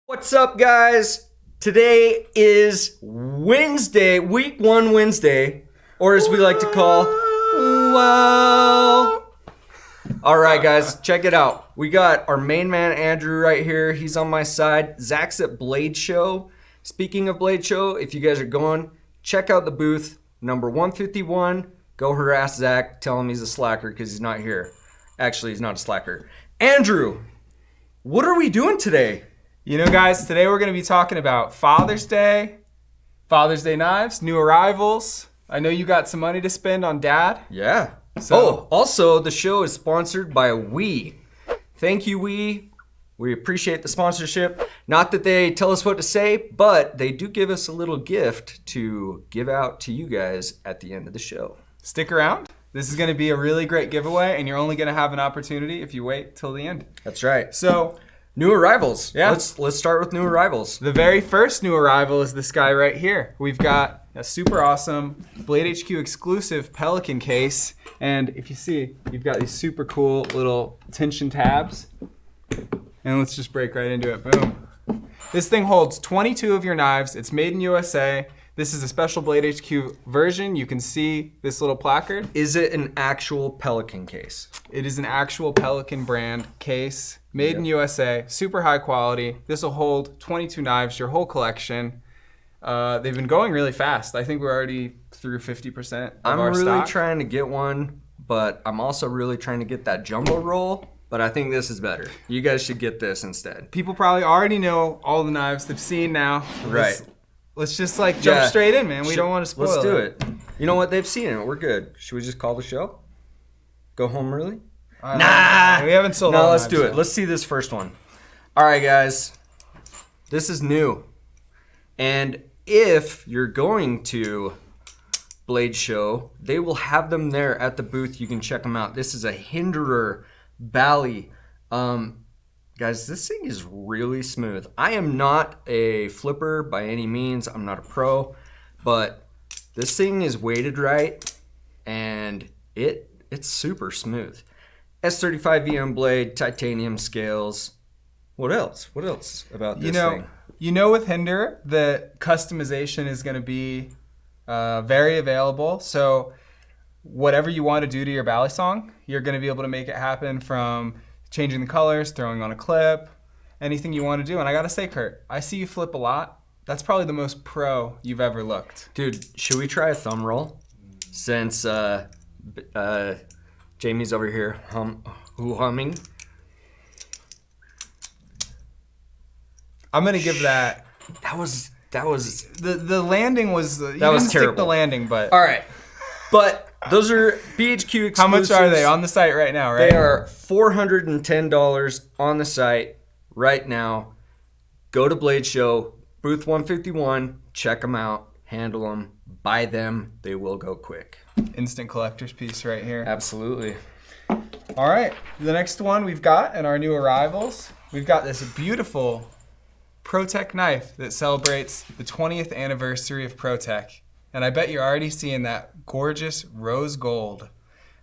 What's up, guys? Today is Wednesday, week 1 Wednesday, or as we like to call, wow. All right, guys, check it out. We got our main man, Andrew, right here. He's on my side. Zach's at Blade Show. Speaking of Blade Show, if you guys are going, check out the booth, number 151. Go harass Zach. Tell him he's a slacker because he's not here. Actually, he's not a slacker. Andrew, what are we doing today? You know, guys, today we're going to be talking about Father's Day knives, new arrivals. I know you got some money to spend on Dad. Yeah. So, also, the show is sponsored by We. Thank you, We. We appreciate the sponsorship. Not that they tell us what to say, but they do give us a little gift to give out to you guys at the end of the show. Stick around. This is going to be a really great giveaway, and you're only going to have an opportunity if you wait till the end. That's right. So, new arrivals. Yeah. Let's start with new arrivals. The very first new arrival is this guy right here. We've got a super awesome Blade HQ exclusive Pelican case. And if you see, you've got these super cool little tension tabs. And let's just break right into it. Boom. This thing holds 22 of your knives. It's made in USA. This is a special Blade HQ version. You can see this little placard. Is it an actual Pelican case? It is an actual Pelican brand case, made in USA, super high quality. This will hold 22 knives, your whole collection. They've been going really fast. I think we're already through 50% of our stock. I'm really trying to get one, but I'm also really trying to get that jumbo roll. But I think this is better. You guys should get this instead. People probably already know all the knives they've seen now. Right. Let's just jump straight in, man. We don't want to spoil it. Let's do it. You know what? They've seen it. We're good. Should we just call the show? Go home early? Nah. We haven't sold No, all let's knives do it. yet. Let's see this first one. All right, guys. This is new. And if you're going to Blade Show, they will have them there at the booth. You can check them out. This is a Hinderer Bally. Guys, this thing is really smooth. I am not a flipper by any means. I'm not a pro, but this thing is weighted right, and it's super smooth. S35 VM blade, titanium scales. What else? What else about this thing? You know, with Hinderer, the customization is going to be very available. So whatever you want to do to your Bally song, you're going to be able to make it happen, from changing the colors, throwing on a clip, anything you want to do. And I gotta say, Kurt, I see you flip a lot. That's probably the most pro you've ever looked. Dude, should we try a thumb roll? Since Jamie's over here humming. I'm gonna give that. That was The landing was. You that was didn't terrible. stick the landing, but. All right, but those are BHQ exclusives. How much are they on the site right now? Right. They are $410 on the site right now. Go to Blade Show, booth 151. Check them out. Handle them. Buy them. They will go quick. Instant collector's piece right here. Absolutely. All right. The next one we've got in our new arrivals, we've got this beautiful ProTech knife that celebrates the 20th anniversary of ProTech. And I bet you're already seeing that gorgeous rose gold.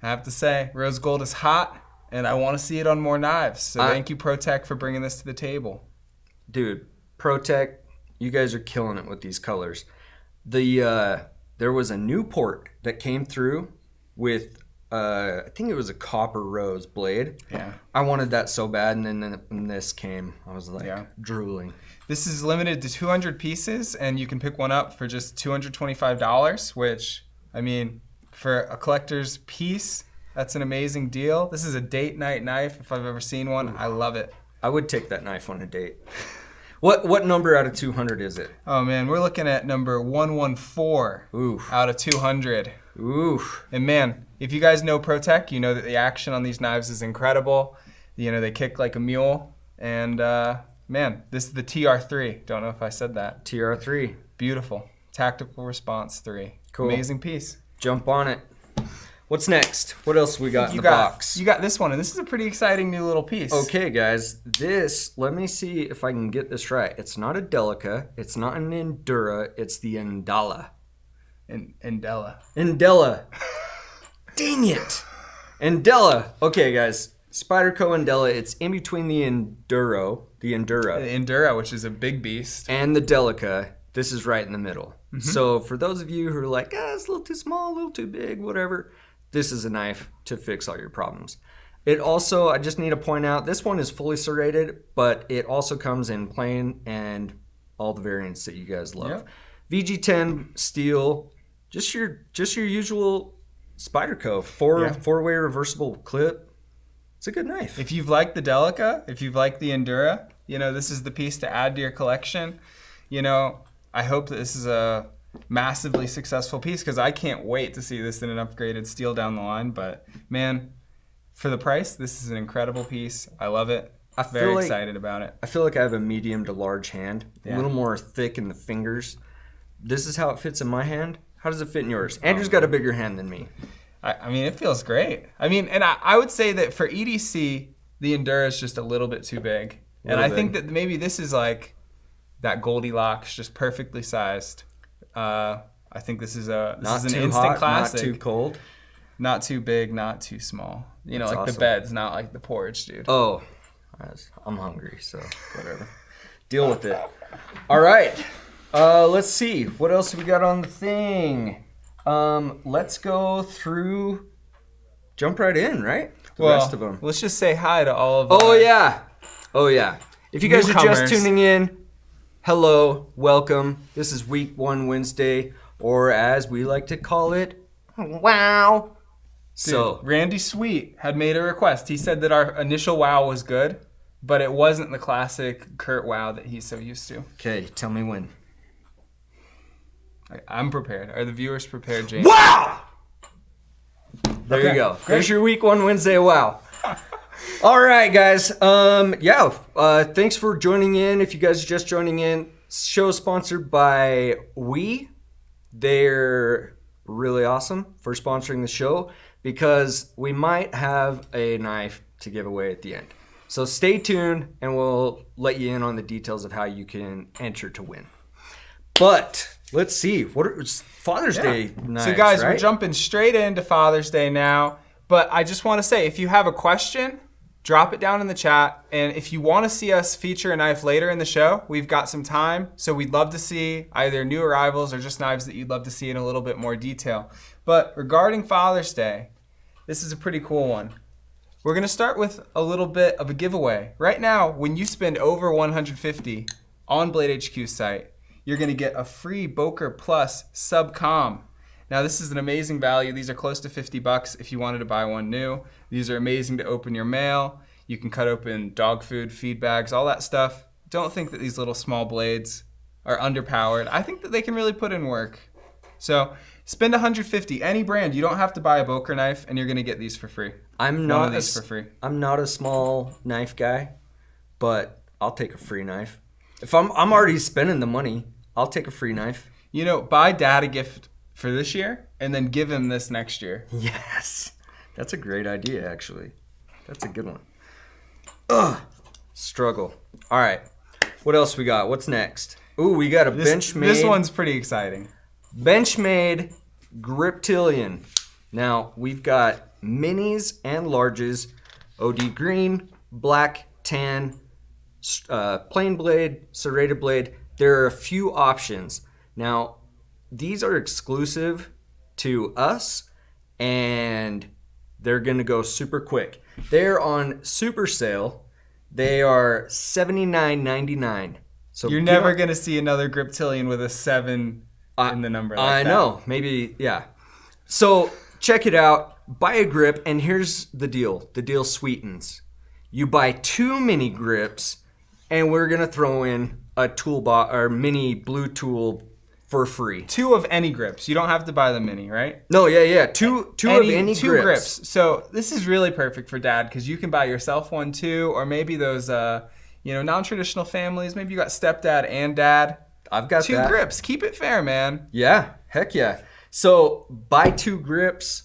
I have to say, rose gold is hot, and I want to see it on more knives. So thank you, ProTech, for bringing this to the table. Dude, ProTech, you guys are killing it with these colors. There was a Newport that came through with, I think it was a copper rose blade. Yeah. I wanted that so bad, and then when this came, I was like drooling. This is limited to 200 pieces, and you can pick one up for just $225, which, I mean, for a collector's piece, that's an amazing deal. This is a date night knife if I've ever seen one. Ooh. I love it. I would take that knife on a date. What number out of 200 is it? Oh, man, we're looking at number 114 out of 200. Oof. And, man, if you guys know ProTech, you know that the action on these knives is incredible. You know, they kick like a mule, and... man, this is the TR3. Don't know if I said that. TR3. Beautiful. Tactical Response 3. Cool. Amazing piece. Jump on it. What's next? What else we got in the box? You got this one, and this is a pretty exciting new little piece. Okay, guys. This, let me see if I can get this right. It's not a Delica. It's not an Endura. It's the Endala. Endella. Endella. Dang it. Endella. Okay, guys. Spyderco Indela. It's in between the Endura, The Endura, which is a big beast. and the Delica. This is right in the middle. So for those of you who are like, it's a little too small, a little too big, whatever, this is a knife to fix all your problems. It also, I just need to point out, this one is fully serrated, but it also comes in plain and all the variants that you guys love. Yep. VG10 steel, just your usual Spyderco, four-way reversible clip. It's a good knife. If you've liked the Delica, if you've liked the Endura, this is the piece to add to your collection. I hope that this is a massively successful piece because I can't wait to see this in an upgraded steel down the line. But man, for the price, this is an incredible piece. I love it. Very excited about it. I feel like I have a medium to large hand, Yeah. a little more thick in the fingers. This is how it fits in my hand. How does it fit in yours? Andrew's got a bigger hand than me. I mean, it feels great. And I would say that for EDC, the Endura is just a little bit too big. And I think that maybe this is like that Goldilocks, just perfectly sized. I think this is an instant hot, classic. Not too cold. Not too big, not too small. That's like awesome. the bed's not like the porch, dude. Oh, I'm hungry, so whatever. Deal with it. All right. Let's see. What else have we got on the thing? Let's go through. Jump right in, right? The rest of them. Let's just say hi to all of Oh yeah. If you guys are just Newcomers. tuning in, hello, welcome. This is week 1 Wednesday, or as we like to call it, wow. So Randy Sweet had made a request. He said that our initial wow was good, but it wasn't the classic Kurt wow that he's so used to. okay, tell me when. I'm prepared. Are the viewers prepared, James? Wow! There Okay, you go. great. There's your week 1 Wednesday. Wow. All right, guys. Thanks for joining in. If you guys are just joining in, show is sponsored by We. They're really awesome for sponsoring the show because we might have a knife to give away at the end. So stay tuned and we'll let you in on the details of how you can enter to win. But let's see. It's Father's Day knives, So guys, right? we're jumping straight into Father's Day now. But I just want to say, if you have a question, drop it down in the chat. And if you want to see us feature a knife later in the show, we've got some time. So we'd love to see either new arrivals or just knives that you'd love to see in a little bit more detail. But regarding Father's Day, this is a pretty cool one. We're going to start with a little bit of a giveaway. Right now, when you spend over $150 on Blade HQ's site, you're going to get a free Boker Plus Subcom. Now, this is an amazing value. These are close to $50 if you wanted to buy one new. These are amazing to open your mail. You can cut open dog food, feed bags, all that stuff. Don't think that these little small blades are underpowered. I think that they can really put in work. So spend $150, any brand. You don't have to buy a Boker knife, and you're going to get these for free. I'm One of not these for free. I'm not a small knife guy, but I'll take a free knife. If I'm already spending the money, I'll take a free knife. Buy Dad a gift for this year, and then give him this next year. Yes. That's a great idea, actually. That's a good one. Ugh. Struggle. All right. What else we got? What's next? Ooh, we got a Benchmade. This one's pretty exciting. Benchmade grip Tilian. Now, we've got minis and larges. OD green, black, tan, plain blade, serrated blade. There are a few options. Now, these are exclusive to us, and they're going to go super quick. They're on super sale. They are $79.99. So You're never going to see another Griptilian with a 7 in the number like I that. know. Maybe, yeah. So check it out. Buy a grip, and here's the deal. The deal sweetens. You buy 2 mini grips, and we're going to throw in a toolbox or mini blue tool for free. 2 of any grips. You don't have to buy the mini, right? No, yeah. Two of any two grips. So this is really perfect for Dad because you can buy yourself one too, or maybe those non-traditional families. Maybe you got stepdad and dad. I've got 2 that. grips. Keep it fair, man. Yeah, heck yeah. So buy 2 grips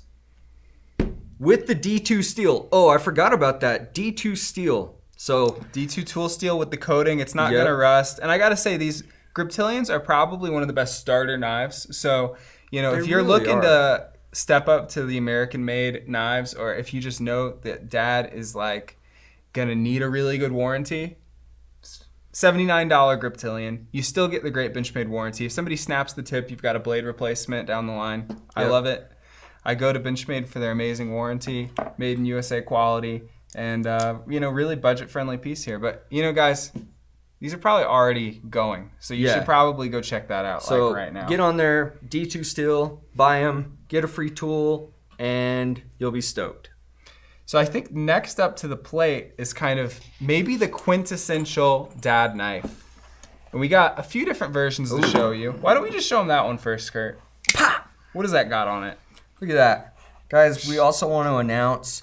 with the D2 steel. Oh, I forgot about that. D2 steel. So D2 tool steel with the coating. It's not Yep. gonna rust. And I gotta say, these Griptilians are probably one of the best starter knives. So if you're really looking are. to step up to the American-made knives, or if you just know that dad is like gonna need a really good warranty, $79 grip Tilian. You still get the great Benchmade warranty. If somebody snaps the tip, you've got a blade replacement down the line. I love it. I go to Benchmade for their amazing warranty, made in USA quality, and really budget-friendly piece here. But guys, these are probably already going, so you should probably go check that out right now. Get on there, D2 Steel, buy them, get a free tool, and you'll be stoked. So I think next up to the plate is kind of maybe the quintessential dad knife. And we got a few different versions to show you. Why don't we just show them that one first, Kurt? Pah! What does that got on it? Look at that. Guys, we also want to announce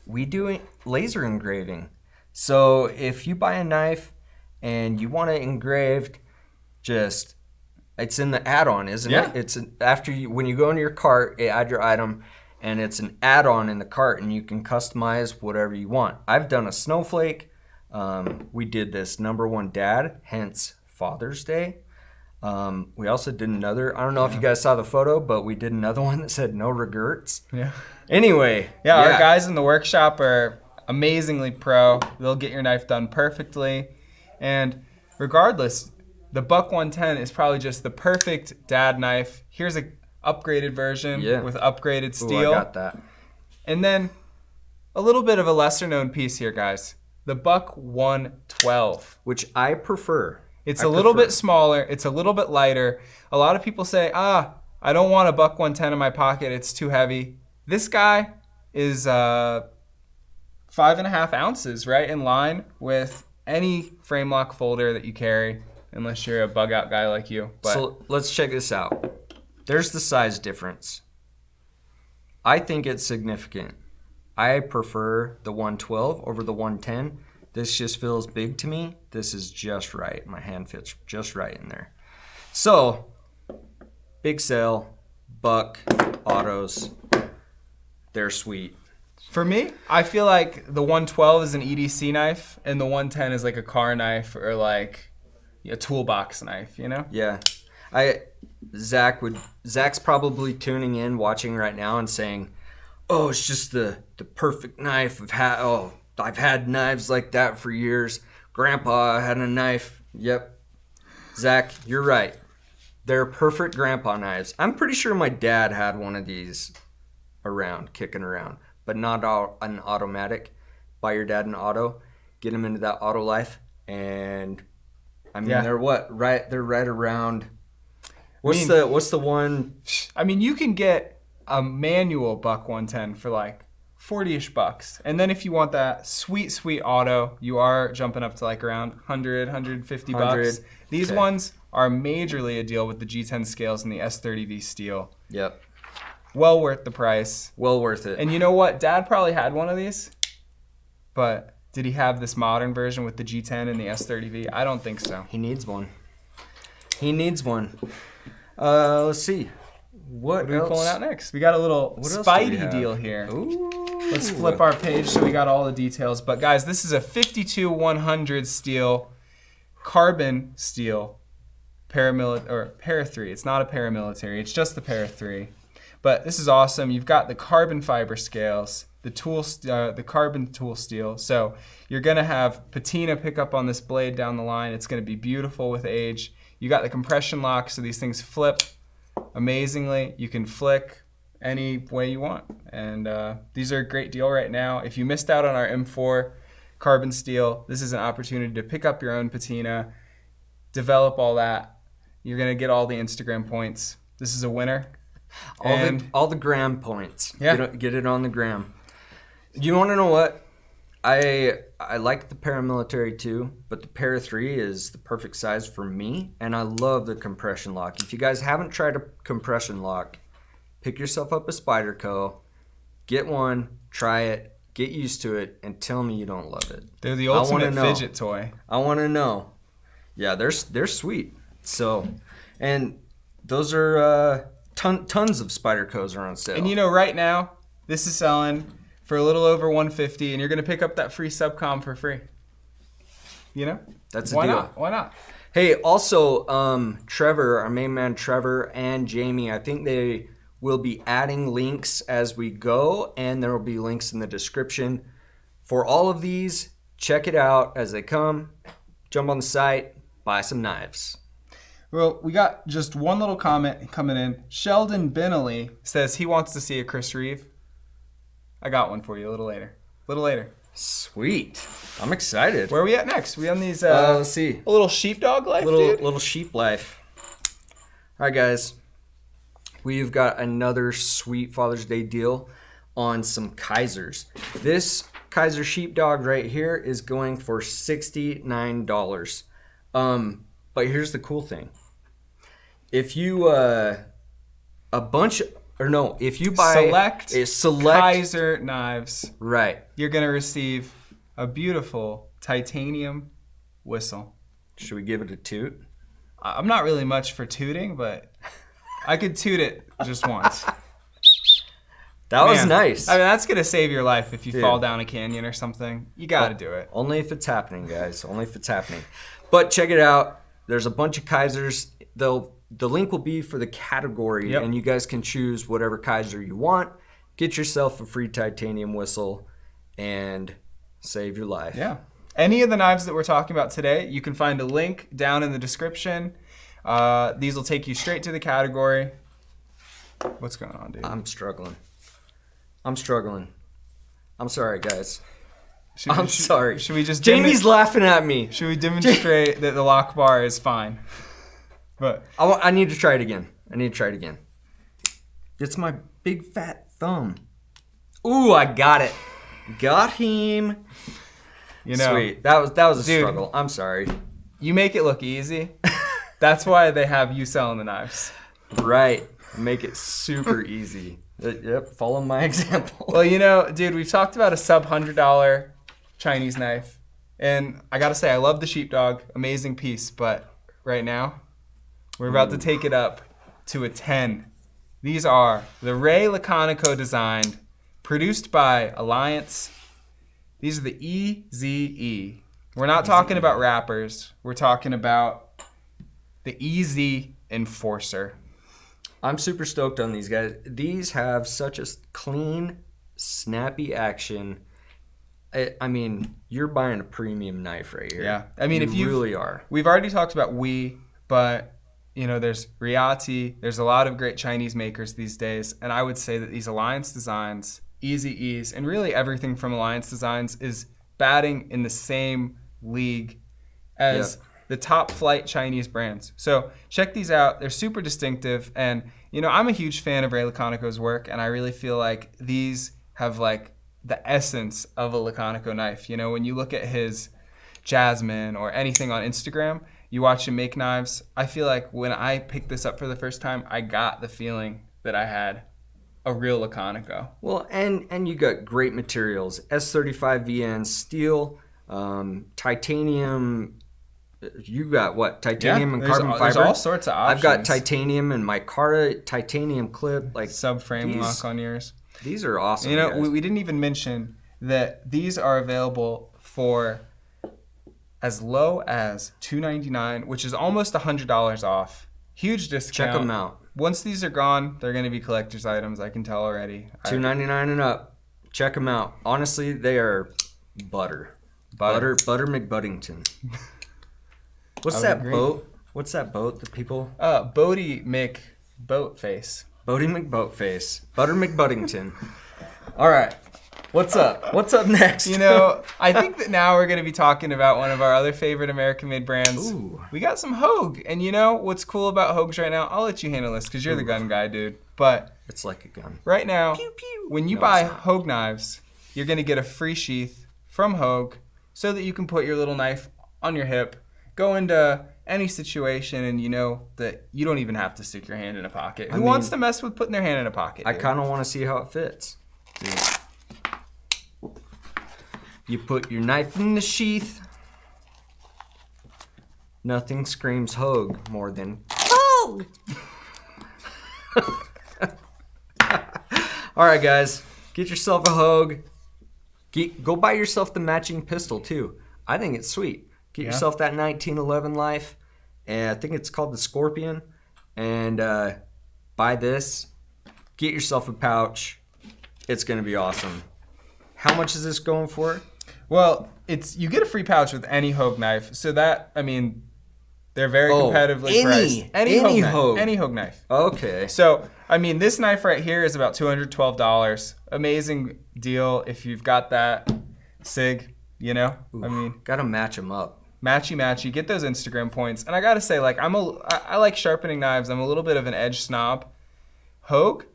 we do laser engraving. So if you buy a knife and you want it engraved, it's in the add-on, isn't it? It's when you go into your cart, add your item, and it's an add-on in the cart, and you can customize whatever you want. I've done a snowflake. We did this #1 dad, hence Father's Day. We also did another, I don't know if you guys saw the photo, but we did another one that said no regrets. Yeah. Anyway. Yeah, our guys in the workshop are amazingly pro. They'll get your knife done perfectly. And regardless, the Buck 110 is probably just the perfect dad knife. Here's a upgraded version with upgraded steel. Ooh, I got that. And then a little bit of a lesser known piece here, guys. The Buck 112. Which I prefer. It's a little bit smaller. It's a little bit lighter. A lot of people say, I don't want a Buck 110 in my pocket. It's too heavy. This guy is 5.5 ounces, right in line with any frame lock folder that you carry, unless you're a bug out guy like you. But so let's check this out. There's the size difference. I think it's significant. I prefer the 112 over the 110. This just feels big to me. This is just right. My hand fits just right in there. So, big sale, Buck, autos, they're sweet. For me, I feel like the 112 is an EDC knife, and the 110 is like a car knife or like a toolbox knife, Yeah. Zach's probably tuning in, watching right now and saying, oh, it's just the perfect knife. I've had knives like that for years. Grandpa had a knife. Yep. Zach, you're right. They're perfect grandpa knives. I'm pretty sure my dad had one of these kicking around, but not an automatic. Buy your dad an auto, get him into that auto life, and I mean they're They're right around. What's the one? I mean, you can get a manual Buck 110 for like 40-ish bucks. And then if you want that sweet auto, you are jumping up to like around 100, 150 bucks. These ones are majorly a deal with the G10 scales and the S30V steel. Yep. Well worth the price. Well worth it. And you know what? Dad probably had one of these, but did he have this modern version with the G10 and the S30V? I don't think so. He needs one. Let's see. What are we pulling out next? We got a little Spidey deal here. Ooh. Let's flip our page so we got all the details. But guys, this is a 52-100 steel, carbon steel, Para 3. It's not a paramilitary. It's just the Para 3. But this is awesome. You've got the carbon fiber scales, the carbon tool steel. So you're gonna have patina pick up on this blade down the line. It's gonna be beautiful with age. You got the compression lock, so these things flip amazingly. You can flick any way you want, and these are a great deal right now. If you missed out on our M4 carbon steel, this is an opportunity to pick up your own patina, develop all that. You're gonna get all the Instagram points. This is a winner. All the gram points. Yeah. Get it on the gram. You want to know what? I like the paramilitary too, but the Para 3 is the perfect size for me, and I love the compression lock. If you guys haven't tried a compression lock, pick yourself up a Spyderco, get one, try it, get used to it, and tell me you don't love it. They're the ultimate fidget toy. I want to know. Yeah, they're sweet. So, and those are tons of Spydercos are on sale. And right now, this is selling for a little over $150, and you're gonna pick up that free subcom for free. That's a deal. Why not? Hey, also, Trevor, our main man Trevor, and Jamie, I think they We'll be adding links as we go, and there will be links in the description for all of these. Check it out as they come. Jump on the site, buy some knives. Well, we got just one little comment coming in. Sheldon Benelli says he wants to see a Chris Reeve. I got one for you a little later. Sweet. I'm excited. Where are we at next? We on these, let's see. A little sheepdog life, dude? Little sheep life. All right, guys. We've got another sweet Father's Day deal on some Kaisers. This Kaiser Sheepdog right here is going for $69. But here's the cool thing. If you if you buy select Kaiser knives, right, you're gonna receive a beautiful titanium whistle. Should we give it a toot? I'm not really much for tooting, but I could toot it just once. That was nice. I mean, that's gonna save your life if you fall down a canyon or something. You gotta do it. Only if it's happening, guys. Only if it's happening. But check it out. There's a bunch of Kaisers. The link will be for the category, and you guys can choose whatever Kaiser you want. Get yourself a free titanium whistle and save your life. Yeah. Any of the knives that we're talking about today, you can find a link down in the description. These will take you straight to the category. What's going on, dude? I'm struggling. I'm sorry, guys. Sorry. Should we just Jamie's laughing at me. Should we demonstrate that the lock bar is fine? But I need to try it again. It's my big fat thumb. Ooh, I got it. Got him. Sweet. That was a struggle. I'm sorry. You make it look easy. That's why they have you selling the knives. Right. Make it super easy. Yep, follow my example. Well, dude, we've talked about a sub $100 Chinese knife. And I gotta say, I love the Sheepdog. Amazing piece. But right now, we're about to take it up to a 10. These are the Ray Laconico designed, produced by Alliance. These are the EZE. We're not talking about wrappers. We're talking about the EZ Enforcer. I'm super stoked on these guys. These have such a clean, snappy action. I mean, you're buying a premium knife right here. Yeah. I mean, you really are. We've already talked about but there's Riati. There's a lot of great Chinese makers these days. And I would say that these Alliance designs, EZEs, and really everything from Alliance Designs is batting in the same league as the top flight Chinese brands. So check these out. They're super distinctive. And, I'm a huge fan of Ray Laconico's work. And I really feel like these have like the essence of a Laconico knife. When you look at his Jasmine or anything on Instagram, you watch him make knives. I feel like when I picked this up for the first time, I got the feeling that I had a real Laconico. Well, and you got great materials. S35 VN steel, titanium. You got what? Titanium and carbon fiber. There's all sorts of options. I've got titanium and micarta, titanium clip, like subframe lock on yours. These are awesome. We didn't even mention that these are available for as low as $299, which is almost $100 off. Huge discount. Check them out. Once these are gone, they're going to be collector's items. I can tell already. $299 and up. Check them out. Honestly, they are butter McBuddington. What's that boat? What's that boat that people? Bodie McBoatface. Bodie McBoatface. Butter McBuddington. All right. What's up? What's up next? I think that now we're going to be talking about one of our other favorite American-made brands. Ooh. We got some Hogue. And what's cool about Hogues right now? I'll let you handle this because you're the gun guy, dude. But it's like a gun. Right now, pew, pew. When you buy Hogue knives, you're going to get a free sheath from Hogue so that you can put your little knife on your hip, go into any situation, and that you don't even have to stick your hand in a pocket. Who wants to mess with putting their hand in a pocket? I kind of want to see how it fits. You put your knife in the sheath. Nothing screams Hogue more than Hogue. All right, guys, get yourself a Hogue. Go buy yourself the matching pistol too. I think it's sweet. Get yourself that 1911 Life, and I think it's called the Scorpion, and buy this. Get yourself a pouch. It's going to be awesome. How much is this going for? Well, you get a free pouch with any Hogue knife. So that, I mean, they're very competitively priced. Any Hogue. Any Hogue knife. Okay. So, I mean, this knife right here is about $212. Amazing deal if you've got that SIG, you know? Ooh, I mean, gotta match them up. Matchy, get those Instagram points. And I gotta say, like, I like sharpening knives. I'm a little bit of an edge snob. Hogue,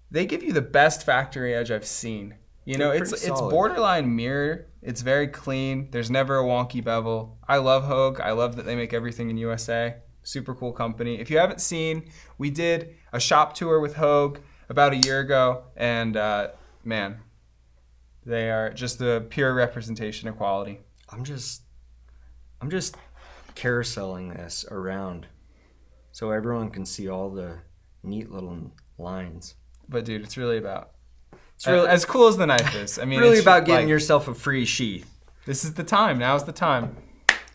they give you the best factory edge I've seen. You know, it's borderline mirror. It's very clean. There's never a wonky bevel. I love Hogue. I love that they make everything in USA. Super cool company. If you haven't seen, we did a shop tour with Hogue about a year ago, and man, they are just the pure representation of quality. I'm just carouseling this around so everyone can see all the neat little lines. But dude, it's really about as cool as the knife is. I mean, really it's about getting like, yourself a free sheath. This is the time. Now's the time.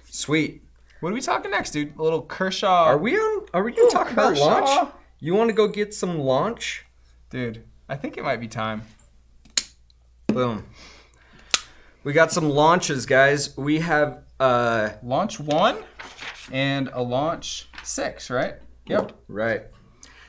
Sweet. What are we talking next, dude? A little Kershaw. Are we gonna talk about launch? You want to go get some launch? Dude, I think it might be time. Boom. We got some launches, guys. We have launch 1 and a launch 6, right? Yep. Right.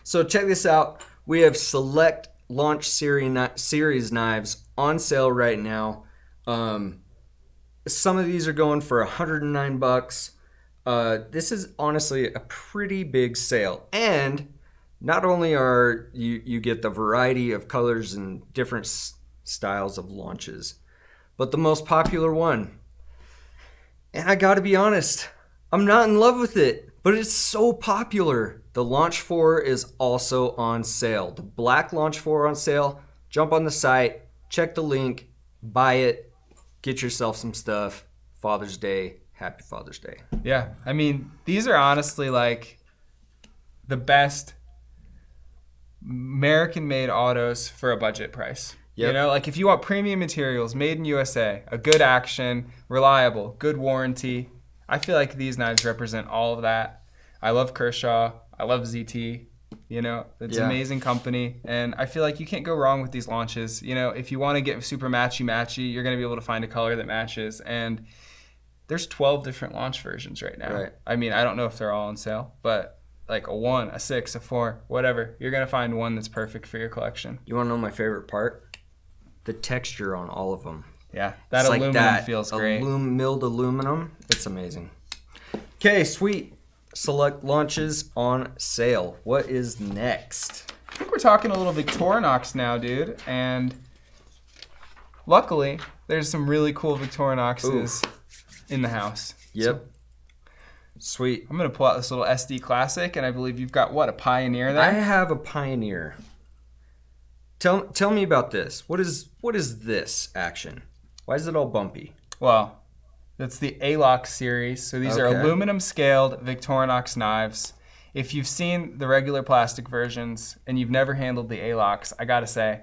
So check this out. We have select launch series knives on sale right now. Some of these are going for $109. This is honestly a pretty big sale. And not only are you get the variety of colors and different styles of launches, but the most popular one. And I gotta be honest, I'm not in love with it, but it's so popular. The Launch 4 is also on sale. The black Launch 4 on sale. Jump on the site, check the link, buy it, get yourself some stuff. Father's Day, happy Father's Day. Yeah, I mean, these are honestly like the best American-made autos for a budget price. Yep. You know, like if you want premium materials, made in USA, a good action, reliable, good warranty, I feel like these knives represent all of that. I love Kershaw. I love ZT. You know, it's an amazing company. And I feel like you can't go wrong with these launches. You know, if you want to get super matchy, you're going to be able to find a color that matches. And there's 12 different launch versions right now. Right. I mean, I don't know if they're all on sale, but like a 1, a 6, a 4, whatever. You're going to find one that's perfect for your collection. You want to know my favorite part? The texture on all of them. Yeah, that aluminum feels great. Milled aluminum. It's amazing. Okay, sweet. Select launches on sale. What is next? I think we're talking a little Victorinox now, dude. And luckily, there's some really cool Victorinoxes in the house. Yep. Sweet. I'm going to pull out this little SD Classic, and I believe you've got, what, a Pioneer there? I have a Pioneer. Tell me about this. What is this action? Why is it all bumpy? Well, that's the ALOX series. So these are aluminum scaled Victorinox knives. If you've seen the regular plastic versions and you've never handled the ALOX, I gotta say,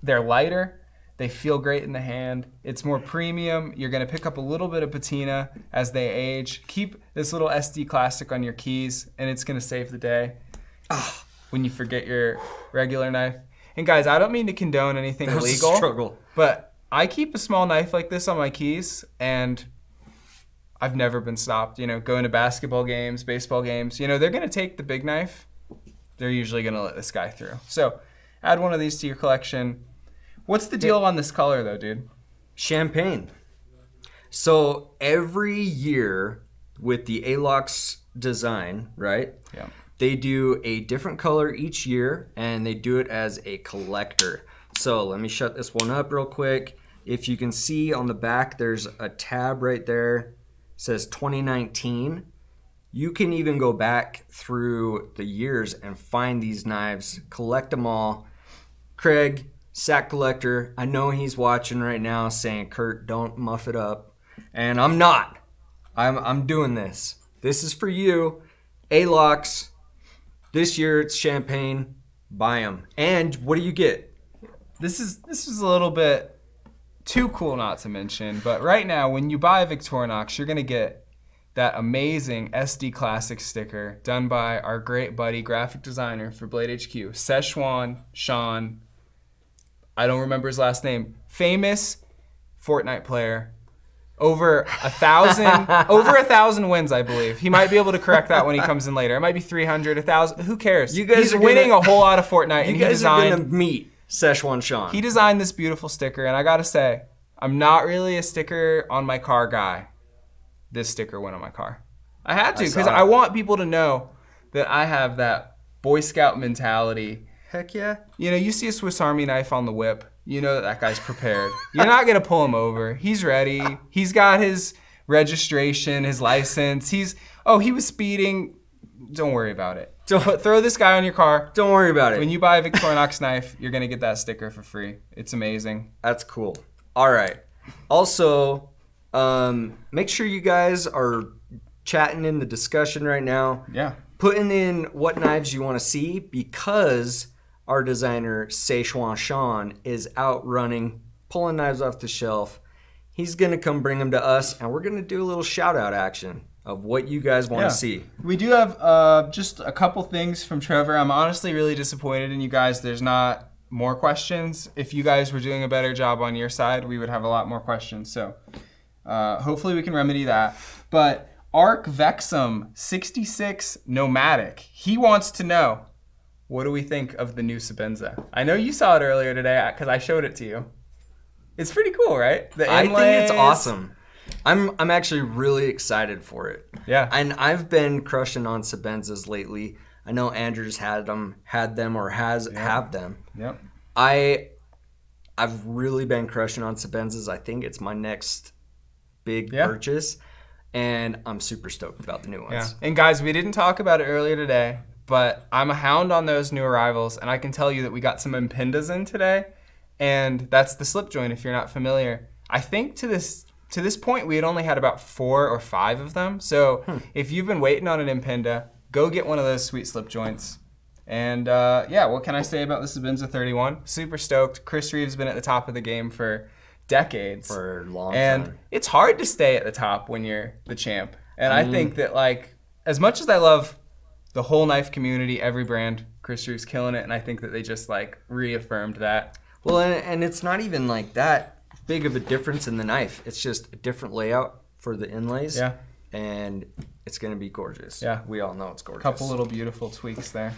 they're lighter. They feel great in the hand. It's more premium. You're gonna pick up a little bit of patina as they age. Keep this little SD Classic on your keys and it's gonna save the day when you forget your regular knife. And guys, I don't mean to condone anything illegal, struggle. But I keep a small knife like this on my keys, and I've never been stopped. You know, going to basketball games, baseball games, you know, they're going to take the big knife. They're usually going to let this guy through. So add one of these to your collection. What's the deal on this color, though, dude? Champagne. So every year with the ALOX design, right? Yeah. They do a different color each year, and they do it as a collector. So let me shut this one up real quick. If you can see on the back, there's a tab right there. It says 2019. You can even go back through the years and find these knives, collect them all. Craig, sack collector, I know he's watching right now saying, Kurt, don't muff it up. And I'm not. I'm doing this. This is for you. ALOX. This year it's champagne. Buy them. And what do you get? This is a little bit too cool not to mention, but right now when you buy a Victorinox, you're gonna get that amazing SD Classic sticker done by our great buddy, graphic designer for Blade HQ, Szechuan Sean. I don't remember his last name. Famous Fortnite player. Over 1,000 wins, I believe. He might be able to correct that when he comes in later. It might be 300, 1,000. Who cares? You guys He's are winning a whole lot of Fortnite. You guys are gonna meet Szechuan Sean. He designed this beautiful sticker, and I gotta say, I'm not really a sticker on my car guy. This sticker went on my car. I had to, because I want people to know that I have that Boy Scout mentality. Heck yeah. You know, you see a Swiss Army knife on the whip, you know that guy's prepared. You're not gonna pull him over. He's ready. He's got his registration, his license. He was speeding. Don't worry about it. Throw this guy on your car. Don't worry about it. When you buy a Victorinox knife, you're gonna get that sticker for free. It's amazing. That's cool. All right. Also, make sure you guys are chatting in the discussion right now. Yeah. Putting in what knives you want to see, because our designer, Szechuan Sean, is out running, pulling knives off the shelf. He's going to come bring them to us, and we're going to do a little shout-out action of what you guys want to see. We do have just a couple things from Trevor. I'm honestly really disappointed in you guys. There's not more questions. If you guys were doing a better job on your side, we would have a lot more questions. So hopefully we can remedy that. But Arc Vexum 66 Nomadic, he wants to know, what do we think of the new Sabenza? I know you saw it earlier today because I showed it to you. It's pretty cool, right? I think it's awesome. I'm actually really excited for it. Yeah. And I've been crushing on Sabenzas lately. I know Andrew's have them or have them. Yep. I've really been crushing on Sabenzas. I think it's my next big purchase, and I'm super stoked about the new ones. Yeah. And guys, we didn't talk about it earlier today, but I'm a hound on those new arrivals, and I can tell you that we got some Impindas in today, and that's the slip joint if you're not familiar. I think to this point we had only had about 4 or 5 of them. So if you've been waiting on an Impinda, go get one of those sweet slip joints. And what can I say about the Sabenza 31? Super stoked. Chris Reeve's been at the top of the game for decades. For a long time. And it's hard to stay at the top when you're the champ. And I think that, like, as much as I love the whole knife community, every brand, Chris Reeve's killing it, and I think that they just, like, reaffirmed that. Well, and it's not even like that big of a difference in the knife. It's just a different layout for the inlays. Yeah. And it's going to be gorgeous. Yeah. We all know it's gorgeous. Couple little beautiful tweaks there.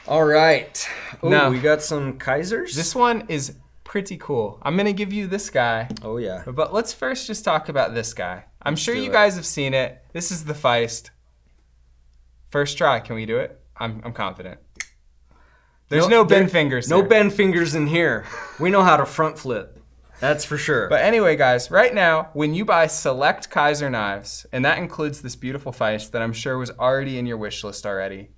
All right. Oh, Now, we got some Kaisers. This one is pretty cool. I'm going to give you this guy. Oh, yeah. But let's first just talk about this guy. I'm sure you guys have seen it. This is the Feist. First try. Can we do it? I'm confident. There's no bend fingers No here. bend fingers in here. We know how to front flip. That's for sure. But anyway, guys, right now, when you buy select Kaiser knives, and that includes this beautiful Feist that I'm sure was already in your wish list already,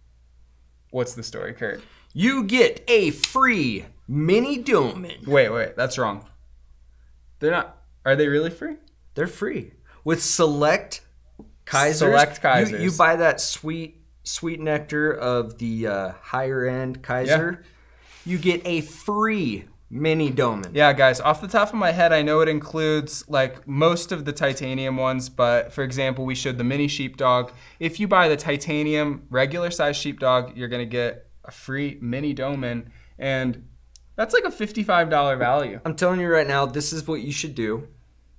what's the story, Kurt? You get a free mini Doman. Wait, that's wrong. They're not. Are they really free? They're free. With select Kaisers. Select Kaisers. You buy that sweet nectar of the higher end Kaiser. You get a free mini Doman. Yeah, guys, off the top of my head, I know it includes like most of the titanium ones, but for example, we showed the mini Sheepdog. If you buy the titanium regular size Sheepdog, you're gonna get a free mini Doman, and that's like a $55 value. I'm telling you right now, this is what you should do.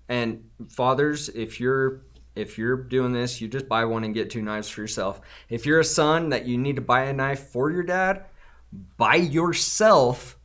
And fathers, if you're doing this, you just buy one and get 2 knives for yourself. If you're a son that you need to buy a knife for your dad, buy yourself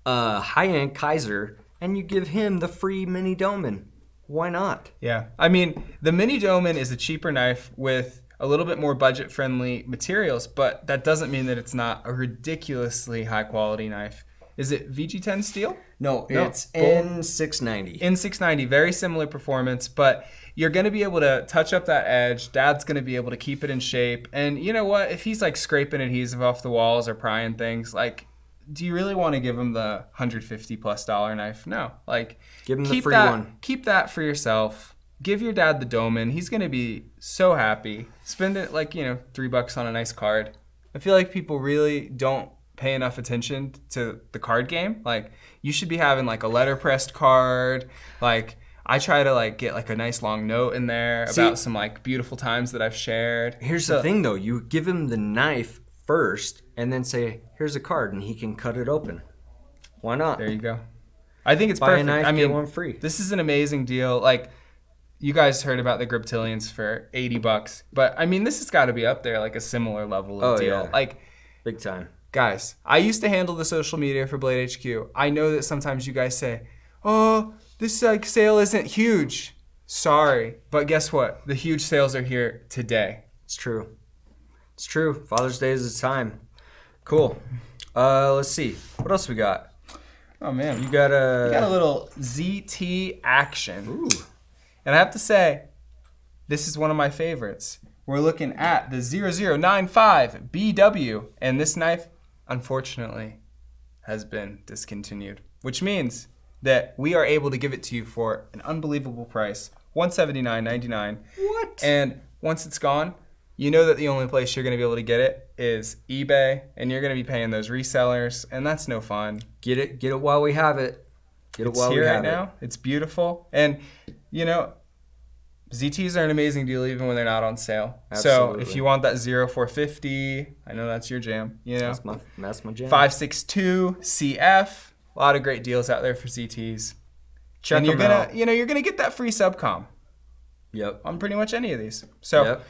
a high-end Kaiser and you give him the free mini Doman. Why not? Yeah. I mean, the mini Doman is a cheaper knife with a little bit more budget-friendly materials, but that doesn't mean that it's not a ridiculously high-quality knife. Is it VG10 steel? No, it's N690. N690, very similar performance, but you're going to be able to touch up that edge. Dad's going to be able to keep it in shape. And you know what? If he's like scraping adhesive off the walls or prying things, like, do you really want to give him the $150+ knife? No. Like, give him the free one. Keep that for yourself. Give your dad the Doman. He's going to be so happy. Spend it like, $3 on a nice card. I feel like people really don't pay enough attention to the card game. Like, you should be having like a letterpressed card, like I try to like get like a nice long note in there about some like beautiful times that I've shared. Here's the thing though, you give him the knife first and then say, here's a card, and he can cut it open. Why not? There you go. I think it's Buy perfect. a knife, I mean, get one free. This is an amazing deal. Like, you guys heard about the Tilians for $80, but I mean, this has got to be up there, like a similar level of deal. Yeah. Like, big time. Guys, I used to handle the social media for Blade HQ. I know that sometimes you guys say, "Oh, this like sale isn't huge." Sorry, but guess what? The huge sales are here today. It's true. It's true. Father's Day is the time. Cool. Let's see. What else we got? Oh man, You got we got a little ZT action. Ooh. And I have to say, this is one of my favorites. We're looking at the 0095 BW, and this knife, unfortunately, has been discontinued, which means that we are able to give it to you for an unbelievable price, $179.99. What? And once it's gone, you know that the only place you're going to be able to get it is eBay, and you're going to be paying those resellers, and that's no fun. Get it while we have it. Get it It's while we here have right it. now. It's beautiful. And, you know, ZTs are an amazing deal even when they're not on sale. Absolutely. So if you want that 0450, I know that's your jam. You know, That's my jam. 562 CF, a lot of great deals out there for ZTs. Check and you're them gonna, out. you're gonna get that free subcom Yep. on pretty much any of these. So Yep.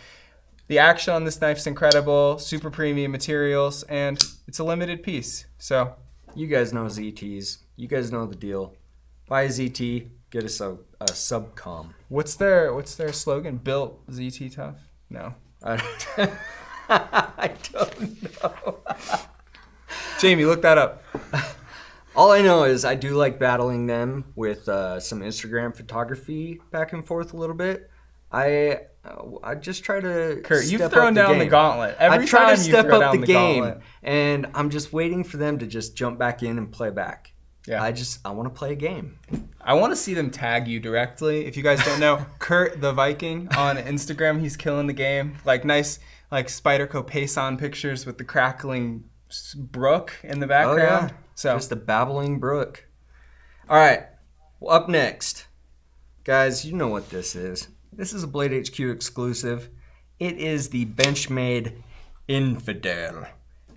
the action on this knife's incredible, super premium materials, and it's a limited piece. So You guys know ZTs. You guys know the deal. Buy a ZT, get a subcom. what's their slogan? Built ZT tough? No. I don't know. Jamie, look that up. All I know is I do like battling them with some Instagram photography back and forth a little bit. I just try to Kurt, you've step thrown up down the game. gauntlet. I Every try time to you step throw up down the the game, gauntlet. and I'm just waiting for them to just jump back in and play back. Yeah. I want to play a game. I want to see them tag you directly. If you guys don't know, Kurt the Viking on Instagram, he's killing the game. Like nice, like Spyderco Payson pictures with the crackling brook in the background. Oh, yeah. So Just a babbling brook. All right. Well, up next, guys, you know what this is. This is a Blade HQ exclusive. It is the Benchmade Infidel.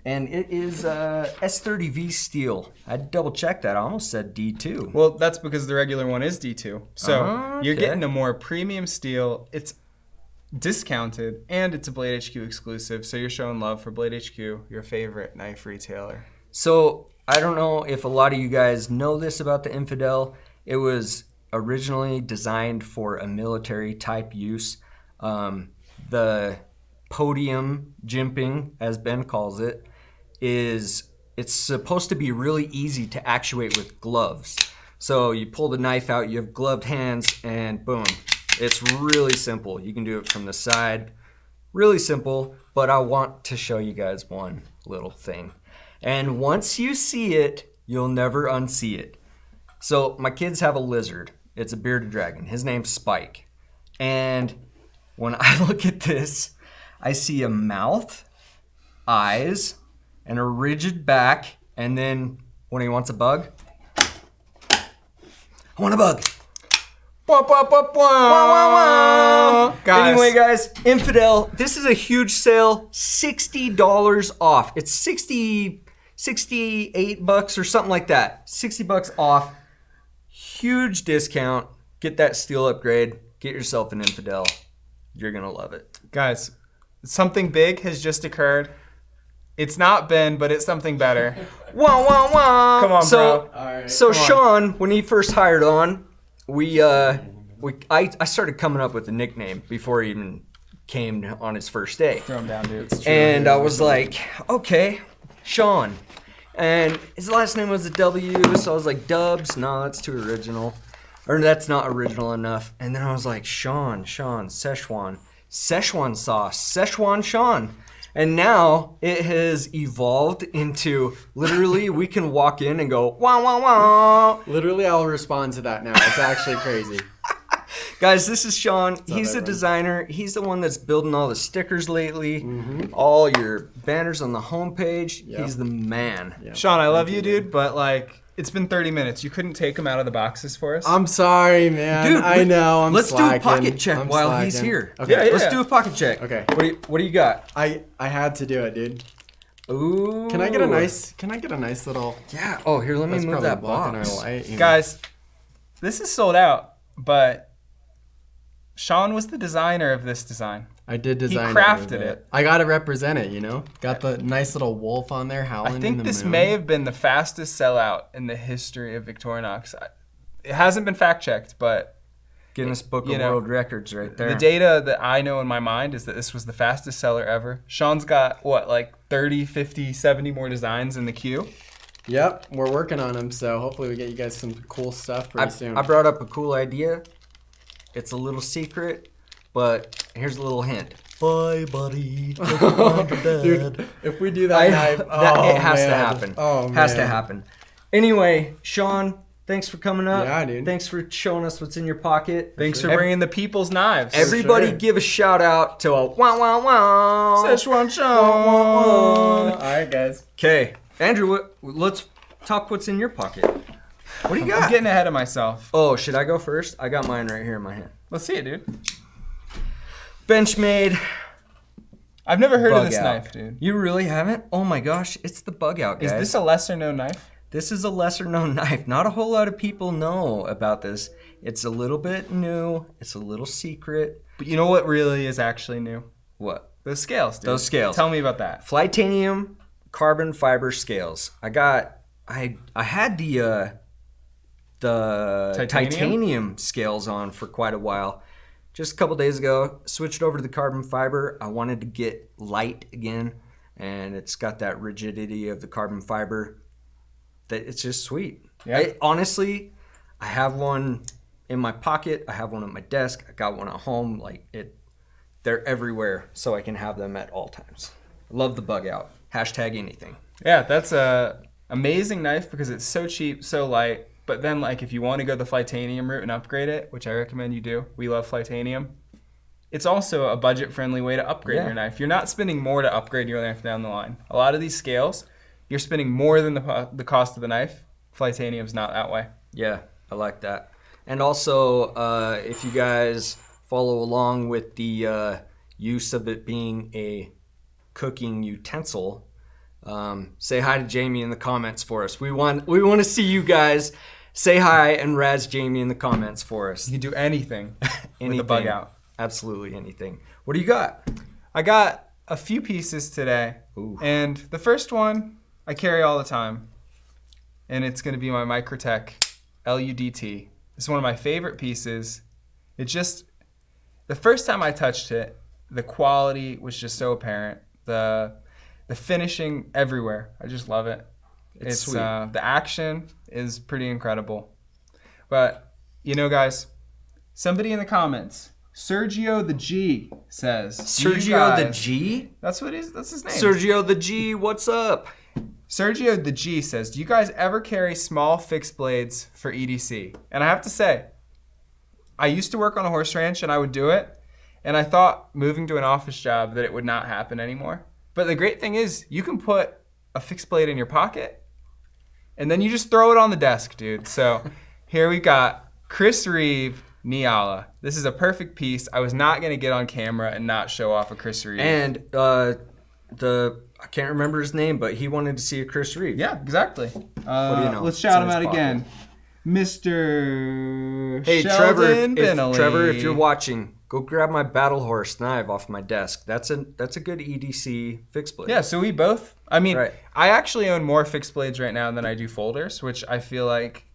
And it is S30V steel. I double checked that. I almost said D2. well, that's because the regular one is D2. So you're Okay. getting a more premium steel. It's discounted and it's a Blade HQ exclusive. So you're showing love for Blade HQ, your favorite knife retailer. So I don't know if a lot of you guys know this about the Infidel. It was originally designed for a military type use. The podium jimping, as Ben calls it, it's supposed to be really easy to actuate with gloves. So you pull the knife out, you have gloved hands, and boom. It's really simple. You can do it from the side. Really simple, but I want to show you guys one little thing. And once you see it, you'll never unsee it. So my kids have a lizard. It's a bearded dragon. His name's Spike. And when I look at this, I see a mouth, eyes, and a rigid back, and then when he wants a bug, I want a bug. Wah, wah, wah, wah. Guys, Anyway, guys, Infidel, this is a huge sale, $60 off. It's 68 bucks or something like that. 60 bucks off. Huge discount. Get that steel upgrade. Get yourself an Infidel. You're going to love it. guys, something big has just occurred. It's not Ben, but it's something better. Wah, wah, wah. Come on, so, bro. All right. So Come on. Sean, when he first hired on, I started coming up with a nickname before he even came on his first day. Throw him down, dude. And I was like, okay, Sean. And his last name was a W, so I was like, Dubs. No, that's too original. Or that's not original enough. And then I was like, Sean, Szechuan sauce, Szechuan Sean. And now it has evolved into literally we can walk in and go, wah, wah, wah. Literally, I'll respond to that now. It's actually crazy. Guys, this is Sean. He's the everyone. designer. He's the one that's building all the stickers lately, all your banners on the homepage. Yep. He's the man. Yeah. Sean, I love you, dude, but like, It's been 30 minutes. You couldn't take them out of the boxes for us? I'm sorry, man. Dude, I know. I'm let's slacking. do a pocket check I'm while he's slacking. here. Okay. Yeah. Let's do a pocket check. Okay. What do you got? I had to do it, dude. Ooh. Can I get a nice little? Yeah. Oh, here, let me That's move probably that blocking our box. light, you know. Guys, this is sold out, but Sean was the designer of this design. I did design. crafted it. I gotta represent it, you know. Got the nice little wolf on there howling. I think in the this moon. may have been the fastest sellout in the history of Victorinox. It hasn't been fact checked, but Guinness Book of you know, World Records right there. the data that I know in my mind is that this was the fastest seller ever. Sean's got, what, like 30, 50, 70 more designs in the queue? Yep, we're working on them, so hopefully we get you guys some cool stuff pretty soon. I brought up a cool idea. It's a little secret, but here's a little hint. Bye, buddy. Dude, if we do that knife, it has to happen. Oh, has to man. happen. Anyway, Sean, thanks for coming up. Yeah, dude. Thanks for showing us what's in your pocket. Thanks for bringing the people's knives. Everybody sure. give a shout out to a wow wow wow. Szechuan Sean. All right, guys. Okay, Andrew, let's talk what's in your pocket. What do you got? I'm getting ahead of myself. Oh, should I go first? I got mine right here in my hand. Let's see it, dude. Benchmade. I've never heard of Bug this out. knife, dude. You really haven't? Oh my gosh, it's the bug out, guys. Is this a lesser known knife? This is a lesser known knife. Not a whole lot of people know about this. It's a little bit new. It's a little secret. But you know what really is actually new? What? Those scales, dude. Those scales. Tell me about that. Flytanium carbon fiber scales. I had the titanium scales on for quite a while. Just a couple days ago, switched over to the carbon fiber. I wanted to get light again, and it's got that rigidity of the carbon fiber. That it's just sweet. Yeah. Honestly, I have one in my pocket. I have one at my desk. I got one at home. They're everywhere, so I can have them at all times. Love the bug out. Hashtag anything. Yeah, that's a amazing knife because it's so cheap, so light. But then, like, if you want to go the Flytanium route and upgrade it, which I recommend you do, we love Flytanium. It's also a budget-friendly way to upgrade your knife. You're not spending more to upgrade your knife down the line. A lot of these scales, you're spending more than the cost of the knife. Flytanium's not that way. Yeah, I like that. And also, if you guys follow along with the use of it being a cooking utensil, say hi to Jamie in the comments for us. We want to see you guys say hi and razz Jamie in the comments for us. You can do anything Anything. with the bug out. Absolutely anything. What do you got? I got a few pieces today. Ooh. And the first one I carry all the time. And it's going to be my Crkt LUDT. It's one of my favorite pieces. It just, the first time I touched it, the quality was just so apparent. The finishing everywhere. I just love it. It's sweet. The action is pretty incredible. But, you know, guys, somebody in the comments, Sergio the G says, Sergio the G? That's his name. Sergio the G, what's up? Sergio the G says, do you guys ever carry small fixed blades for EDC? And I have to say, I used to work on a horse ranch and I would do it. And I thought moving to an office job that it would not happen anymore. But the great thing is you can put a fixed blade in your pocket and then you just throw it on the desk, dude. So here we got Chris Reeve Niala. This is a perfect piece. I was not going to get on camera and not show off a Chris Reeve. And I can't remember his name, but he wanted to see a Chris Reeve. Yeah, exactly. What do you know? Let's It's shout in him his out pocket. again. Mr. Hey, Sheldon Trevor, if Bentley. you're watching, go grab my Battle Horse knife off my desk. That's a good EDC fixed blade. Yeah, so we both, I mean, Right. I actually own more fixed blades right now than I do folders, which I feel like,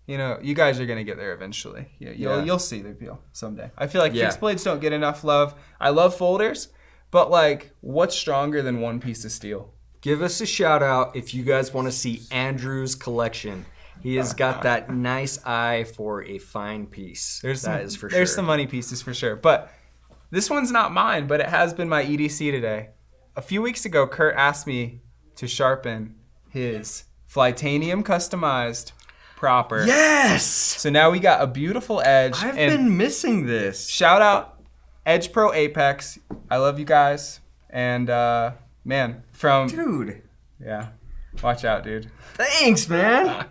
you know, you guys are going to get there eventually. You'll see the appeal someday. I feel like fixed blades don't get enough love. I love folders, but like, what's stronger than one piece of steel? Give us a shout out if you guys want to see Andrew's collection. He has got that nice eye for a fine piece. There's some money pieces for sure. But this one's not mine, but it has been my EDC today. A few weeks ago, Kurt asked me to sharpen his Flytanium customized proper. Yes! So now we got a beautiful edge. I've and been missing this. shout out Edge Pro Apex. I love you guys. And man, from Dude, yeah, watch out, dude. thanks, man.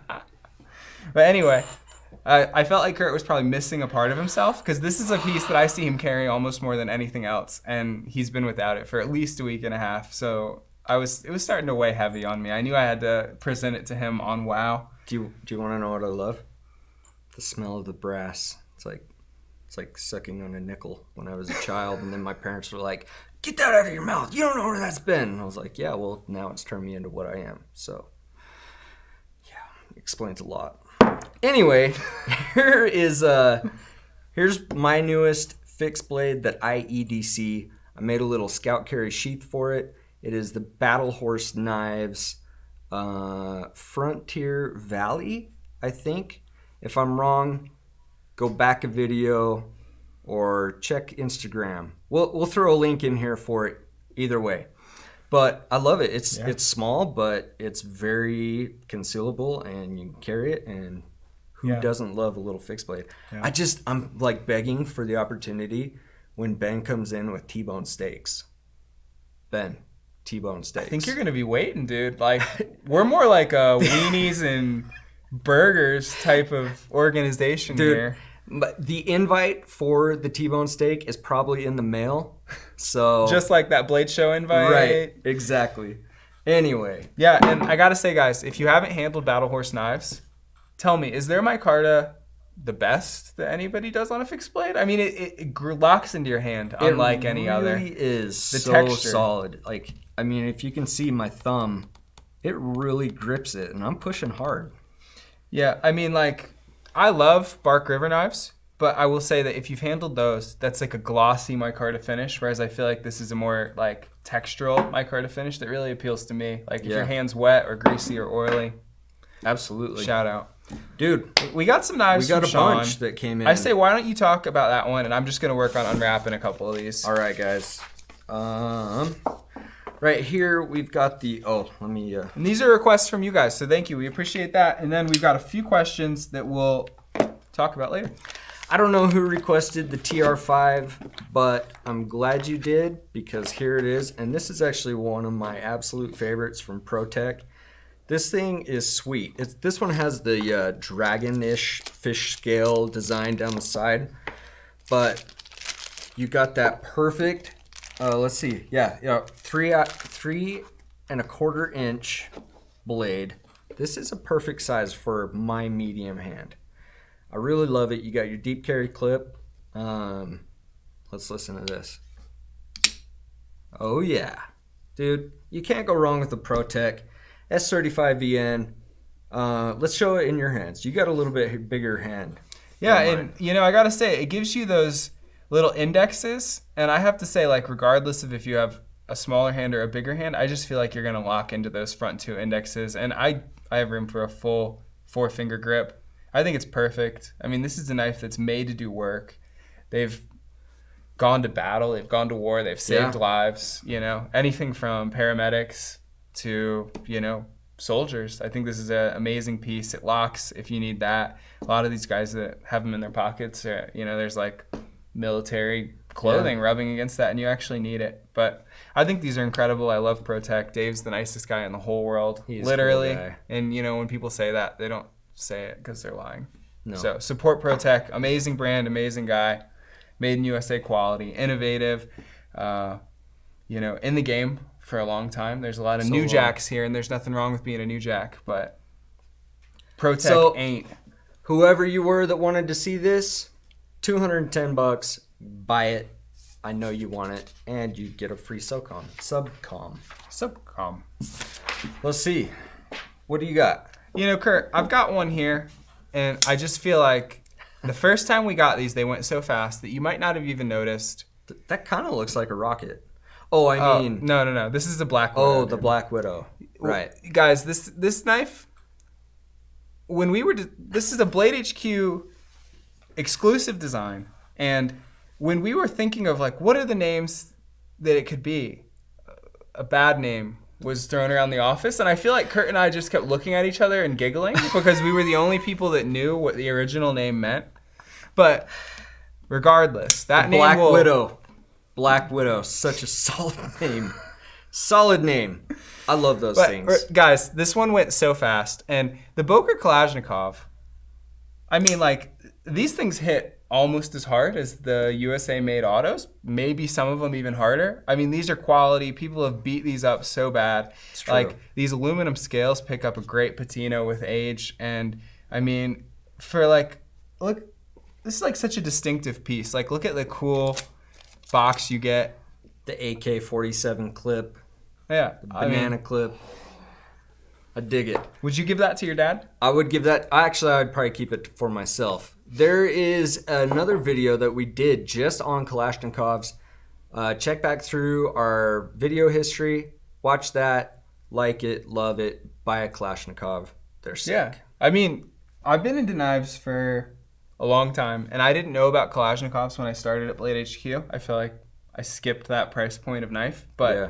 But anyway, I felt like Kurt was probably missing a part of himself because this is a piece that I see him carry almost more than anything else, and he's been without it for at least a week and a half. So it was starting to weigh heavy on me. I knew I had to present it to him on WoW. Do you want to know what I love? The smell of the brass. It's like sucking on a nickel when I was a child, and then my parents were like, "Get that out of your mouth! You don't know where that's been." And I was like, "Yeah, well, now it's turned me into what I am." So, yeah, explains a lot. Anyway, here's my newest fixed blade that I EDC. I made a little scout carry sheath for it. It is the Battle Horse Knives Frontier Valley, I think. If I'm wrong, go back a video or check Instagram. We'll throw a link in here for it either way. But I love it. It's small, but it's very concealable, and you can carry it. And who doesn't love a little fixed blade? Yeah. I'm like begging for the opportunity when Ben comes in with T-bone steaks. Ben, T-bone steaks. I think you're gonna be waiting, dude. Like we're more like a weenies and burgers type of organization, dude, here. But the invite for the T-bone steak is probably in the mail. So just like that Blade Show invite. Right, exactly. Anyway. Yeah, and I gotta say, guys, if you haven't handled Battle Horse knives, tell me, is their micarta the best that anybody does on a fixed blade? I mean, it locks into your hand unlike any other. It really is the so texture. Solid. Like, I mean, if you can see my thumb, it really grips it, and I'm pushing hard. Yeah, I mean, like, I love Bark River knives, but I will say that if you've handled those, that's like a glossy micarta finish, whereas I feel like this is a more like textural micarta finish that really appeals to me. Like if your hand's wet or greasy or oily. Absolutely. Shout out. Dude, we got some knives from Sean. Bunch that came in. I say, why don't you talk about that one, and I'm just going to work on unwrapping a couple of these. All right, guys. Right here, we've got the, let me... And these are requests from you guys, so thank you. We appreciate that. And then we've got a few questions that we'll talk about later. I don't know who requested the TR5, but I'm glad you did, because here it is. And this is actually one of my absolute favorites from Crkt. This thing is sweet. This one has the dragon-ish fish scale design down the side, but you got that perfect... let's see. Yeah, 3.25 inch blade. This is a perfect size for my medium hand. I really love it. You got your deep carry clip. Let's listen to this. Oh yeah, dude, you can't go wrong with the Crkt S35VN. Let's show it in your hands. You got a little bit bigger hand. Yeah, and you know, I gotta say, it gives you those little indexes, and I have to say, like, regardless of if you have a smaller hand or a bigger hand, I just feel like you're gonna lock into those front two indexes, and I have room for a full 4-finger grip. I think it's perfect. I mean, this is a knife that's made to do work. They've gone to battle, they've gone to war, they've saved lives, you know, anything from paramedics to, you know, soldiers. I think this is an amazing piece. It locks if you need that. A lot of these guys that have them in their pockets, you know, there's like military clothing rubbing against that, and you actually need it. But I think these are incredible. I love Crkt. Dave's the nicest guy in the whole world, literally. Cool guy. And you know, when people say that, they don't say it because they're lying. No. So support Crkt. Amazing brand, amazing guy, made in USA quality, innovative. You know, in the game for a long time. There's a lot of new jacks here, and there's nothing wrong with being a new jack, but Crkt ain't. Whoever you were that wanted to see this, $210, buy it. I know you want it, and you get a free subcom. Let's see. What do you got? You know, Kurt, I've got one here, and I just feel like the first time we got these, they went so fast that you might not have even noticed. That kind of looks like a rocket. Oh, I mean... No. This is the Black Widow. Oh, the Black Widow. Right. Well, guys, this knife, when we were... This is a Blade HQ exclusive design, and when we were thinking of, like, what are the names that it could be, a bad name was thrown around the office, and I feel like Kurt and I just kept looking at each other and giggling because we were the only people that knew what the original name meant. But regardless, that name Black Widow, such a solid name. Solid name. I love those things. Guys, this one went so fast. And the Boker Kalashnikov, I mean, like, these things hit almost as hard as the USA made autos, maybe some of them even harder. I mean, these are quality. People have beat these up so bad. It's true. Like, these aluminum scales pick up a great patina with age. And I mean, for like, look, this is like such a distinctive piece. Like, look at the cool box you get. The AK-47 clip, Yeah. the banana clip. I dig it. Would you give that to your dad? I would give that, actually I would probably keep it for myself. There is another video that we did just on Kalashnikovs. Check back through our video history, watch that, like it, love it, buy a Kalashnikov. They're sick. Yeah. I mean, I've been into knives for a long time, and I didn't know about Kalashnikovs when I started at Blade HQ. I feel like I skipped that price point of knife, but Yeah.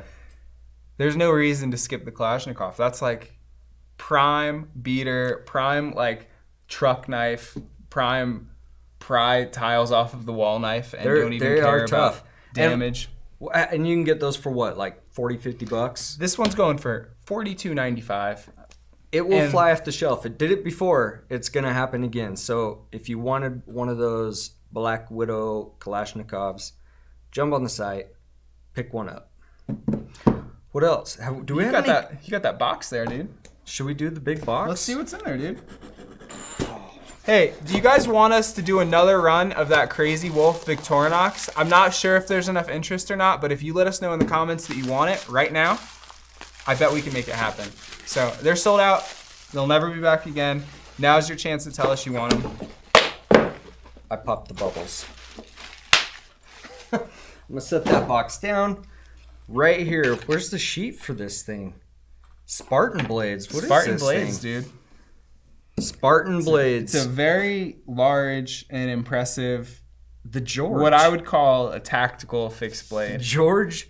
there's no reason to skip the Kalashnikov. That's like prime beater, prime like truck knife, prime pry tiles off of the wall knife, and don't even they care are about tough. damage. And you can get those for what, like 40, 50 bucks? This one's going for $42.95. It will And- fly off the shelf. It did it before. It's going to happen again. So if you wanted one of those Black Widow Kalashnikovs, jump on the site, pick one up. What else? Do we You have got any? that? You got that box there, dude. Should we do the big box? Let's see what's in there, dude. Hey, do you guys want us to do another run of that Crazy Wolf Victorinox? I'm not sure if there's enough interest or not, but if you let us know in the comments that you want it right now, I bet we can make it happen. So they're sold out. They'll never be back again. Now's your chance to tell us you want them. I popped the bubbles. I'm gonna set that box down right here. Where's the sheet for this thing? Spartan Blades. What is Spartan this Blades, thing? dude. Spartan Blades. It's a very large and impressive, The George. what I would call a tactical fixed blade. George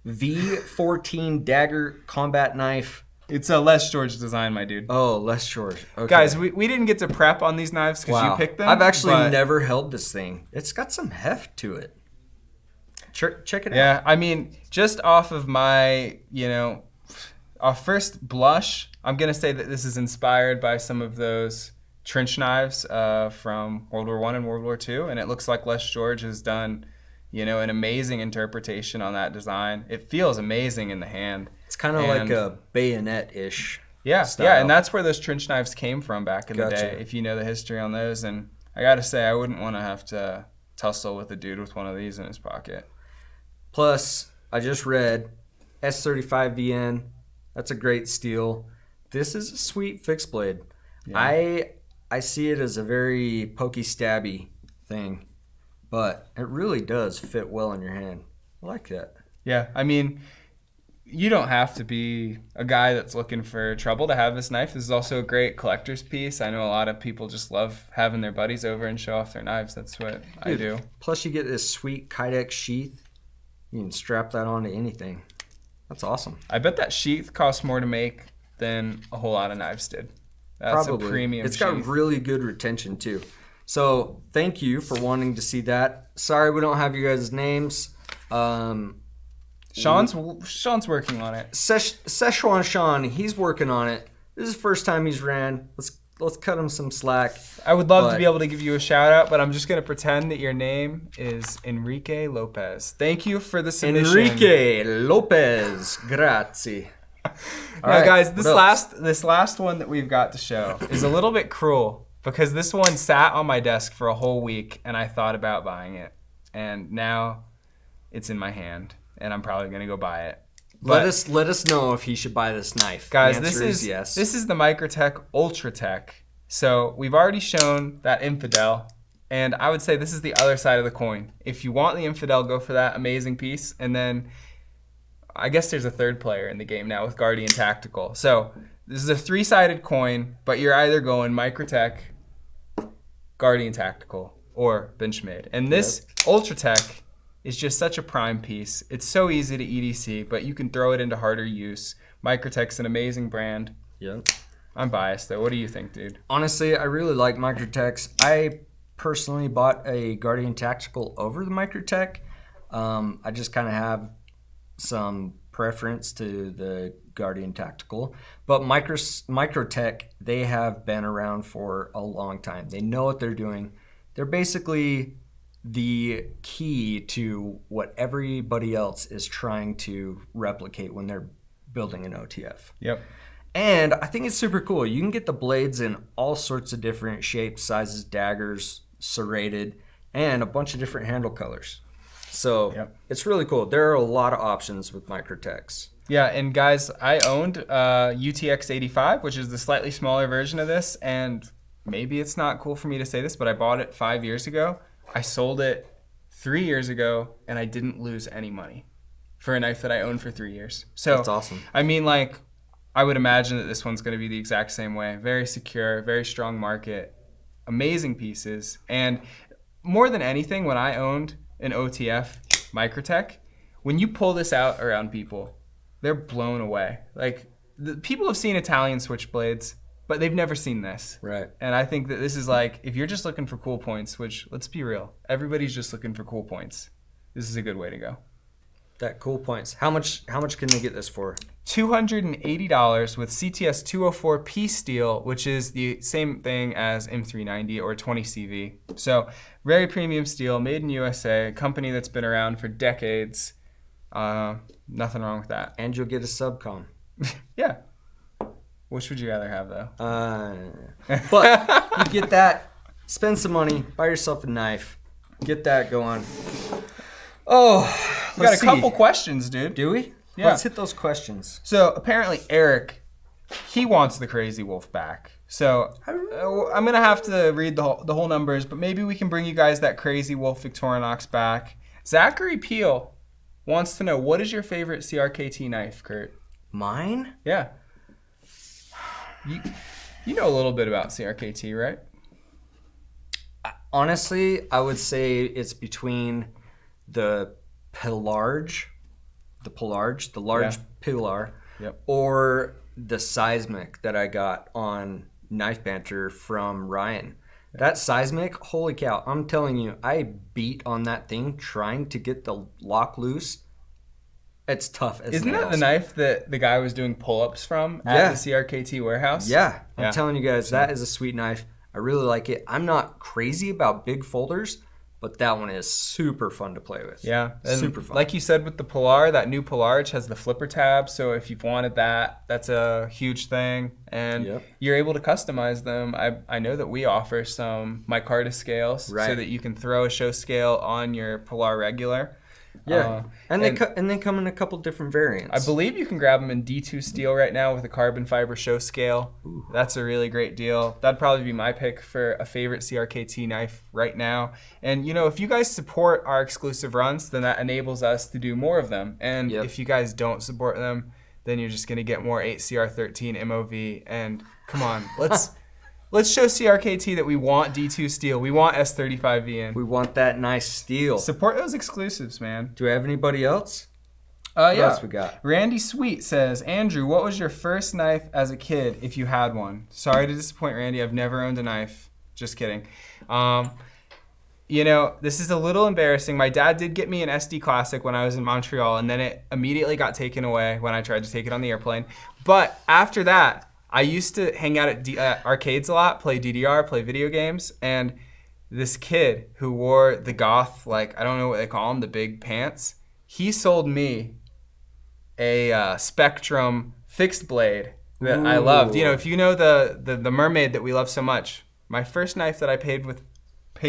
V14 dagger combat knife. It's a Les George design, my dude. Oh, Les George. Okay. Guys, we didn't get to prep on these knives because wow. you picked them. I've actually but- never held this thing. It's got some heft to it. Check it out. Yeah, I mean, just off of my, off first blush, I'm going to say that this is inspired by some of those trench knives from World War I and World War II, and it looks like Les George has done, an amazing interpretation on that design. It feels amazing in the hand. It's kind of like a bayonet-ish. Yeah, style. yeah, and that's where those trench knives came from back in the Gotcha. day, if you know the history on those. And I got to say, I wouldn't want to have to tussle with a dude with one of these in his pocket. Plus, I just read S35VN. That's a great steel. This is a sweet fixed blade. Yeah. I see it as a very pokey stabby thing, but it really does fit well in your hand. I like that. Yeah, I mean, you don't have to be a guy that's looking for trouble to have this knife. This is also a great collector's piece. I know a lot of people just love having their buddies over and show off their knives. That's what I do. Plus, you get this sweet Kydex sheath. You can strap that onto anything. That's awesome. I bet that sheath costs more to make than a whole lot of knives did. That's Probably. a premium It's sheath. got really good retention too. So thank you for wanting to see that. Sorry we don't have you guys' names. Sean's working on it. Szechuan Sean, he's working on it. This is the first time he's ran. Let's cut him some slack. I would love to But- be able to give you a shout out, but I'm just going to pretend that your name is Enrique Lopez. Thank you for the submission. Enrique Lopez. Grazie. Now, guys, what else? this last one that we've got to show is a little bit cruel because this one sat on my desk for a whole week and I thought about buying it, and now it's in my hand and I'm probably gonna go buy it. Let But, us know if he should buy this knife. guys, The this answer is yes. this is the Microtech Ultratech. So we've already shown that Infidel, and I would say this is the other side of the coin. If you want the Infidel, go for that amazing piece, and then I guess there's a third player in the game now with Guardian Tactical. So this is a three-sided coin, but you're either going Microtech, Guardian Tactical, or Benchmade. And this Ultratech is just such a prime piece. It's so easy to EDC, but you can throw it into harder use. Microtech's an amazing brand. Yep. I'm biased though. What do you think, dude? Honestly, I really like Microtechs. I personally bought a Guardian Tactical over the Microtech. I just kind of have some preference to the Guardian Tactical, but Microtech, they have been around for a long time. They know what they're doing. They're basically the key to what everybody else is trying to replicate when they're building an OTF. Yep. And I think it's super cool. You can get the blades in all sorts of different shapes, sizes, daggers, serrated, and a bunch of different handle colors. So It's really cool. There are a lot of options with Microtechs. Yeah, and guys, I owned UTX 85, which is the slightly smaller version of this, and maybe it's not cool for me to say this, but I bought it 5 years ago. I sold it 3 years ago, and I didn't lose any money for a knife that I owned for 3 years. So that's awesome. I mean, like, I would imagine that this one's going to be the exact same way. Very secure, very strong market, amazing pieces, and more than anything, when I owned an OTF Microtech, when you pull this out around people, they're blown away. Like, the people have seen Italian switchblades, but they've never seen this. Right. And I think that this is like, if you're just looking for cool points, which, let's be real, everybody's just looking for cool points, this is a good way to go. That cool points. How much can they get this for? $280 with CTS 204P steel, which is the same thing as M390 or 20CV. So very premium steel, made in USA, a company that's been around for decades. Nothing wrong with that. And you'll get a subcom. Yeah. Which would you rather have, though? But you get that, spend some money, buy yourself a knife, get that going. Oh, we got a couple questions, dude. Do we? Yeah. Let's hit those questions. So apparently Eric, he wants the Crazy Wolf back. So I'm going to have to read the whole numbers, but maybe we can bring you guys that Crazy Wolf Victorinox back. Zachary Peel wants to know, what is your favorite CRKT knife, Kurt? Mine? Yeah. You know a little bit about CRKT, right? Honestly, I would say it's between the large Pilar, or the Seismic that I got on Knife Banter from Ryan. That Seismic, holy cow, I'm telling you, I beat on that thing trying to get the lock loose. It's tough as Isn't nails. that the knife that the guy was doing pull-ups from at the CRKT warehouse? Yeah, I'm telling you guys, that is a sweet knife. I really like it. I'm not crazy about big folders, but that one is super fun to play with. Yeah, and super fun. Like you said with the Pilar, that new Pilar has the flipper tab, so if you've wanted that, that's a huge thing. And you're able to customize them. I know that we offer some micarta scales so that you can throw a show scale on your Pilar regular. Yeah, and they come in a couple different variants. I believe you can grab them in D2 steel right now with a carbon fiber show scale. Ooh. That's a really great deal. That'd probably be my pick for a favorite CRKT knife right now. And you know, if you guys support our exclusive runs, then that enables us to do more of them. And if you guys don't support them, then you're just gonna get more 8CR13 MOV. And come on, Let's show CRKT that we want D2 steel. We want S35V in. We want that nice steel. Support those exclusives, man. Do we have anybody else? What else we got? Randy Sweet says, Andrew, what was your first knife as a kid, if you had one? Sorry to disappoint, Randy. I've never owned a knife. Just kidding. You know, this is a little embarrassing. My dad did get me an SD Classic when I was in Montreal, and then it immediately got taken away when I tried to take it on the airplane. But after that, I used to hang out at arcades a lot, play DDR, play video games, and this kid who wore the goth, like, I don't know what they call them, the big pants, he sold me a Spectrum fixed blade that I loved. You know, if you know the mermaid that we love so much, my first knife that I paid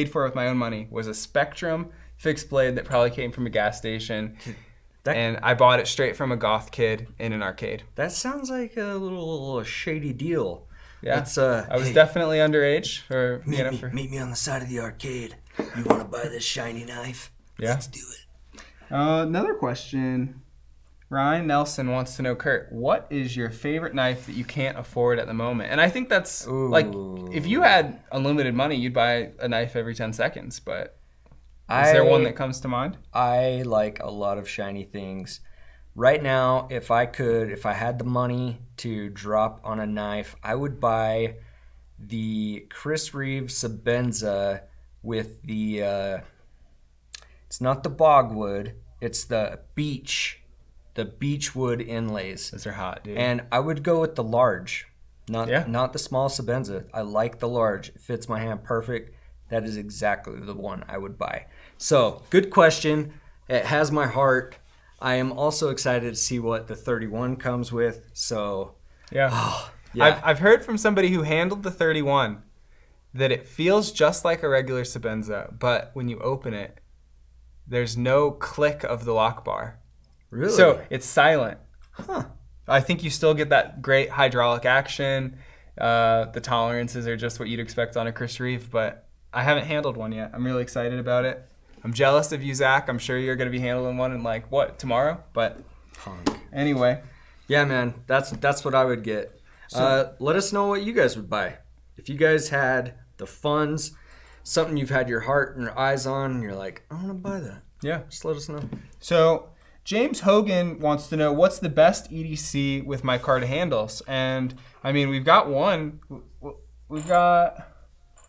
for with my own money was a Spectrum fixed blade that probably came from a gas station. And I bought it straight from a goth kid in an arcade. That sounds like a little shady deal. Yeah, I was definitely underage. Meet me on the side of the arcade. You want to buy this shiny knife? Yeah. Let's do it. Another question. Ryan Nelson wants to know, Kurt, what is your favorite knife that you can't afford at the moment? And I think that's, like, if you had unlimited money, you'd buy a knife every 10 seconds, but... Is there one that comes to mind? I like a lot of shiny things. Right now, if I had the money to drop on a knife, I would buy the Chris Reeves Sabenza with the, it's not the bogwood, it's the beech the beechwood inlays. Those are hot, dude. And I would go with the large, not Yeah. not the small Sebenza. I like the large. It fits my hand perfect. That is exactly the one I would buy. So, good question. It has my heart. I am also excited to see what the 31 comes with. So, yeah. yeah. I've heard from somebody who handled the 31 that it feels just like a regular Sebenza, but when you open it, there's no click of the lock bar. Really? So it's silent. Huh. I think you still get that great hydraulic action. The tolerances are just what you'd expect on a Chris Reeve, but I haven't handled one yet. I'm really excited about it. I'm jealous of you, Zach. I'm sure you're going to be handling one in like, what, tomorrow? But anyway. Yeah, man. That's what I would get. Let us know what you guys would buy. If you guys had the funds, something you've had your heart and your eyes on, and you're like, I want to buy that. Yeah. Just let us know. So James Hogan wants to know, what's the best EDC with micarta handles? And I mean, we've got one. We've got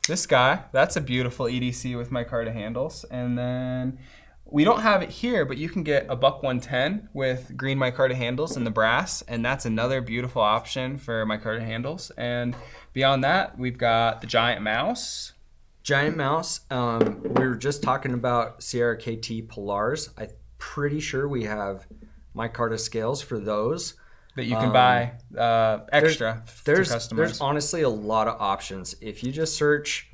this guy. That's a beautiful EDC with micarta handles. And then we don't have it here, but you can get a Buck 110 with green micarta handles in the brass, and that's another beautiful option for micarta handles. And beyond that, we've got the Giant Mouse. Giant Mouse. We were just talking about Sierra KT Polars. I'm pretty sure we have micarta scales for those That you can buy extra to customize. There's honestly a lot of options. If you just search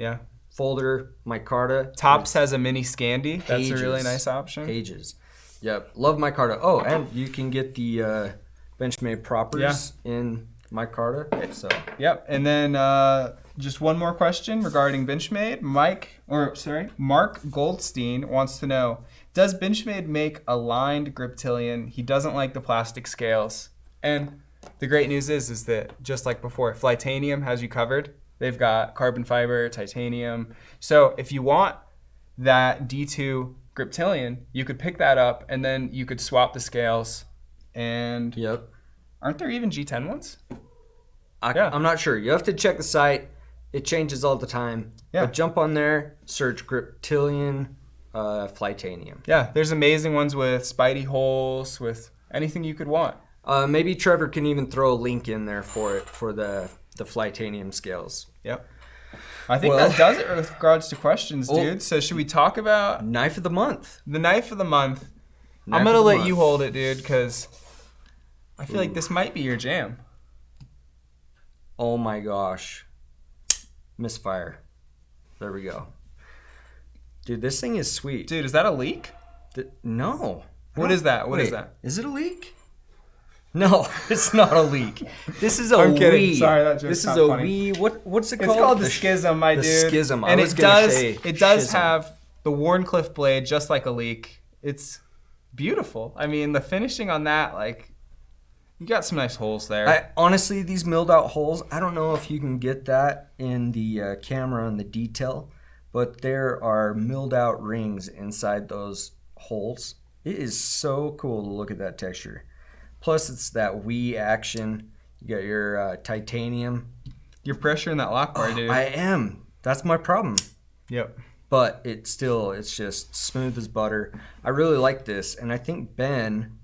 folder micarta. Tops has a mini Scandi. That's a really nice option. Pages. Yep. Love micarta. Oh, and you can get the Benchmade proppers in micarta. So. Yep. And then just one more question regarding Benchmade. Mark Goldstein wants to know, does Benchmade make a lined grip Tilian? He doesn't like the plastic scales. And the great news is that just like before, Flytanium has you covered. They've got carbon fiber, titanium. So if you want that D2 grip Tilian, you could pick that up and then you could swap the scales. And aren't there even G10 ones? I'm not sure. You have to check the site. It changes all the time. Yeah. But jump on there, search grip Tilian, Flytanium. Yeah, there's amazing ones with Spidey holes, with anything you could want. Maybe Trevor can even throw a link in there for it, for the Flytanium scales. Yep. I think that does it with regards to questions, dude. So should we talk about Knife of the Month? The Knife of the Month. I'm going to let you hold it, dude, because I feel like this might be your jam. Oh my gosh. Misfire. There we go. Dude, this thing is sweet. Dude, is that a leak? No. What is that? What is that? Is it a leak? No, it's not a leak. This is a I'm kidding. Wii. Sorry, that joke's This is not a funny. Wii. What's it called? It's called the Schism, my dude. The Schism. And it does have the Wharncliffe blade, just like a leak. It's beautiful. I mean, the finishing on that, like, you got some nice holes there. Honestly, these milled out holes, I don't know if you can get that in the camera and the detail, but there are milled out rings inside those holes. It is so cool to look at that texture. Plus, it's that Wii action. You got your titanium. You're pressuring that lock bar, dude. I am. That's my problem. Yep. But it's just smooth as butter. I really like this, and I think Ben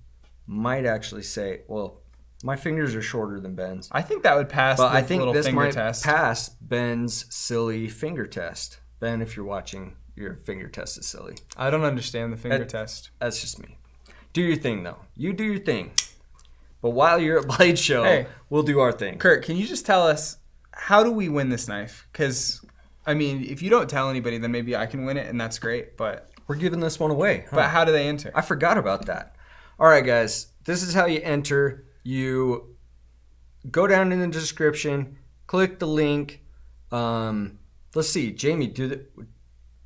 might actually say, well, my fingers are shorter than Ben's. I think that would pass but the I think little this finger might test. pass Ben's silly finger test. Ben, if you're watching, your finger test is silly. I don't understand the finger test. That's just me. Do your thing, though. You do your thing. But while you're at Blade Show, we'll do our thing. Kurt, can you just tell us, how do we win this knife? Because, I mean, if you don't tell anybody, then maybe I can win it, and that's great. But we're giving this one away. But how do they enter? I forgot about that. All right, guys. This is how you enter. You go down in the description, click the link. Let's see. Jamie,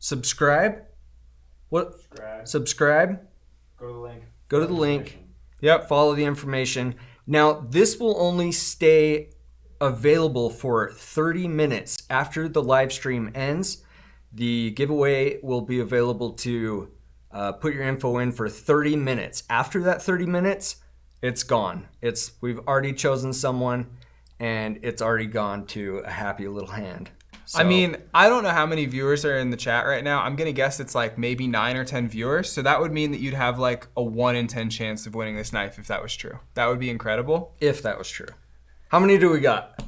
subscribe? What? Subscribe. Go to the link. Go to the link. Yep. Follow the information. Now, this will only stay available for 30 minutes after the live stream ends. The giveaway will be available to put your info in for 30 minutes. After that 30 minutes, it's gone. We've already chosen someone, and it's already gone to a happy little hand. So, I mean, I don't know how many viewers are in the chat right now. I'm gonna guess it's like maybe 9 or 10 viewers. So that would mean that you'd have like a 1 in 10 chance of winning this knife if that was true. That would be incredible. if that was true. How many do we got?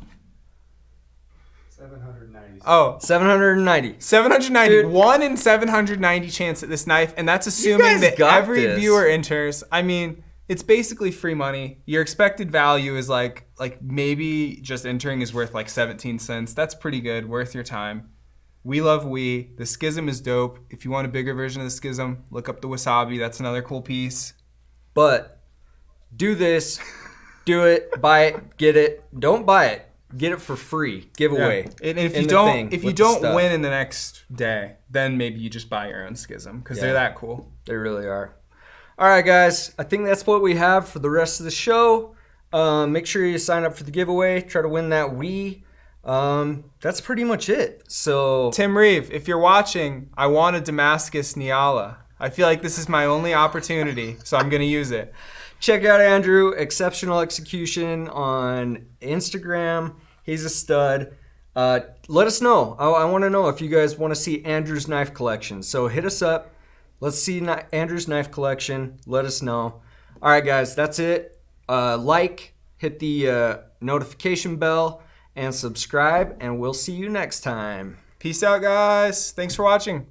790. Oh, 790. 790. Dude. 1 in 790 chance at this knife, and that's assuming guys that got every this. viewer enters. I mean, it's basically free money. Your expected value is like maybe just entering is worth like 17 cents. That's pretty good, worth your time. We love we. The Schism is dope. If you want a bigger version of the Schism, look up the Wasabi. That's another cool piece. But do this. Do it. Buy it. Get it. Don't buy it. Get it for free. Giveaway. And if in you the don't, thing if you with the don't stuff. win in the next day, then maybe you just buy your own Schism because Yeah. they're that cool. They really are. All right, guys. I think that's what we have for the rest of the show. Make sure you sign up for the giveaway. Try to win that Wii. That's pretty much it. So Tim Reeve, if you're watching, I want a Damascus Niala. I feel like this is my only opportunity, so I'm gonna use it. check out Andrew, Exceptional Execution on Instagram. He's a stud. Let us know. I want to know if you guys want to see Andrew's knife collection. So hit us up. Let's see Andrew's knife collection. Let us know. All right, guys, that's it. Hit the notification bell, and subscribe, and we'll see you next time. Peace out, guys. Thanks for watching.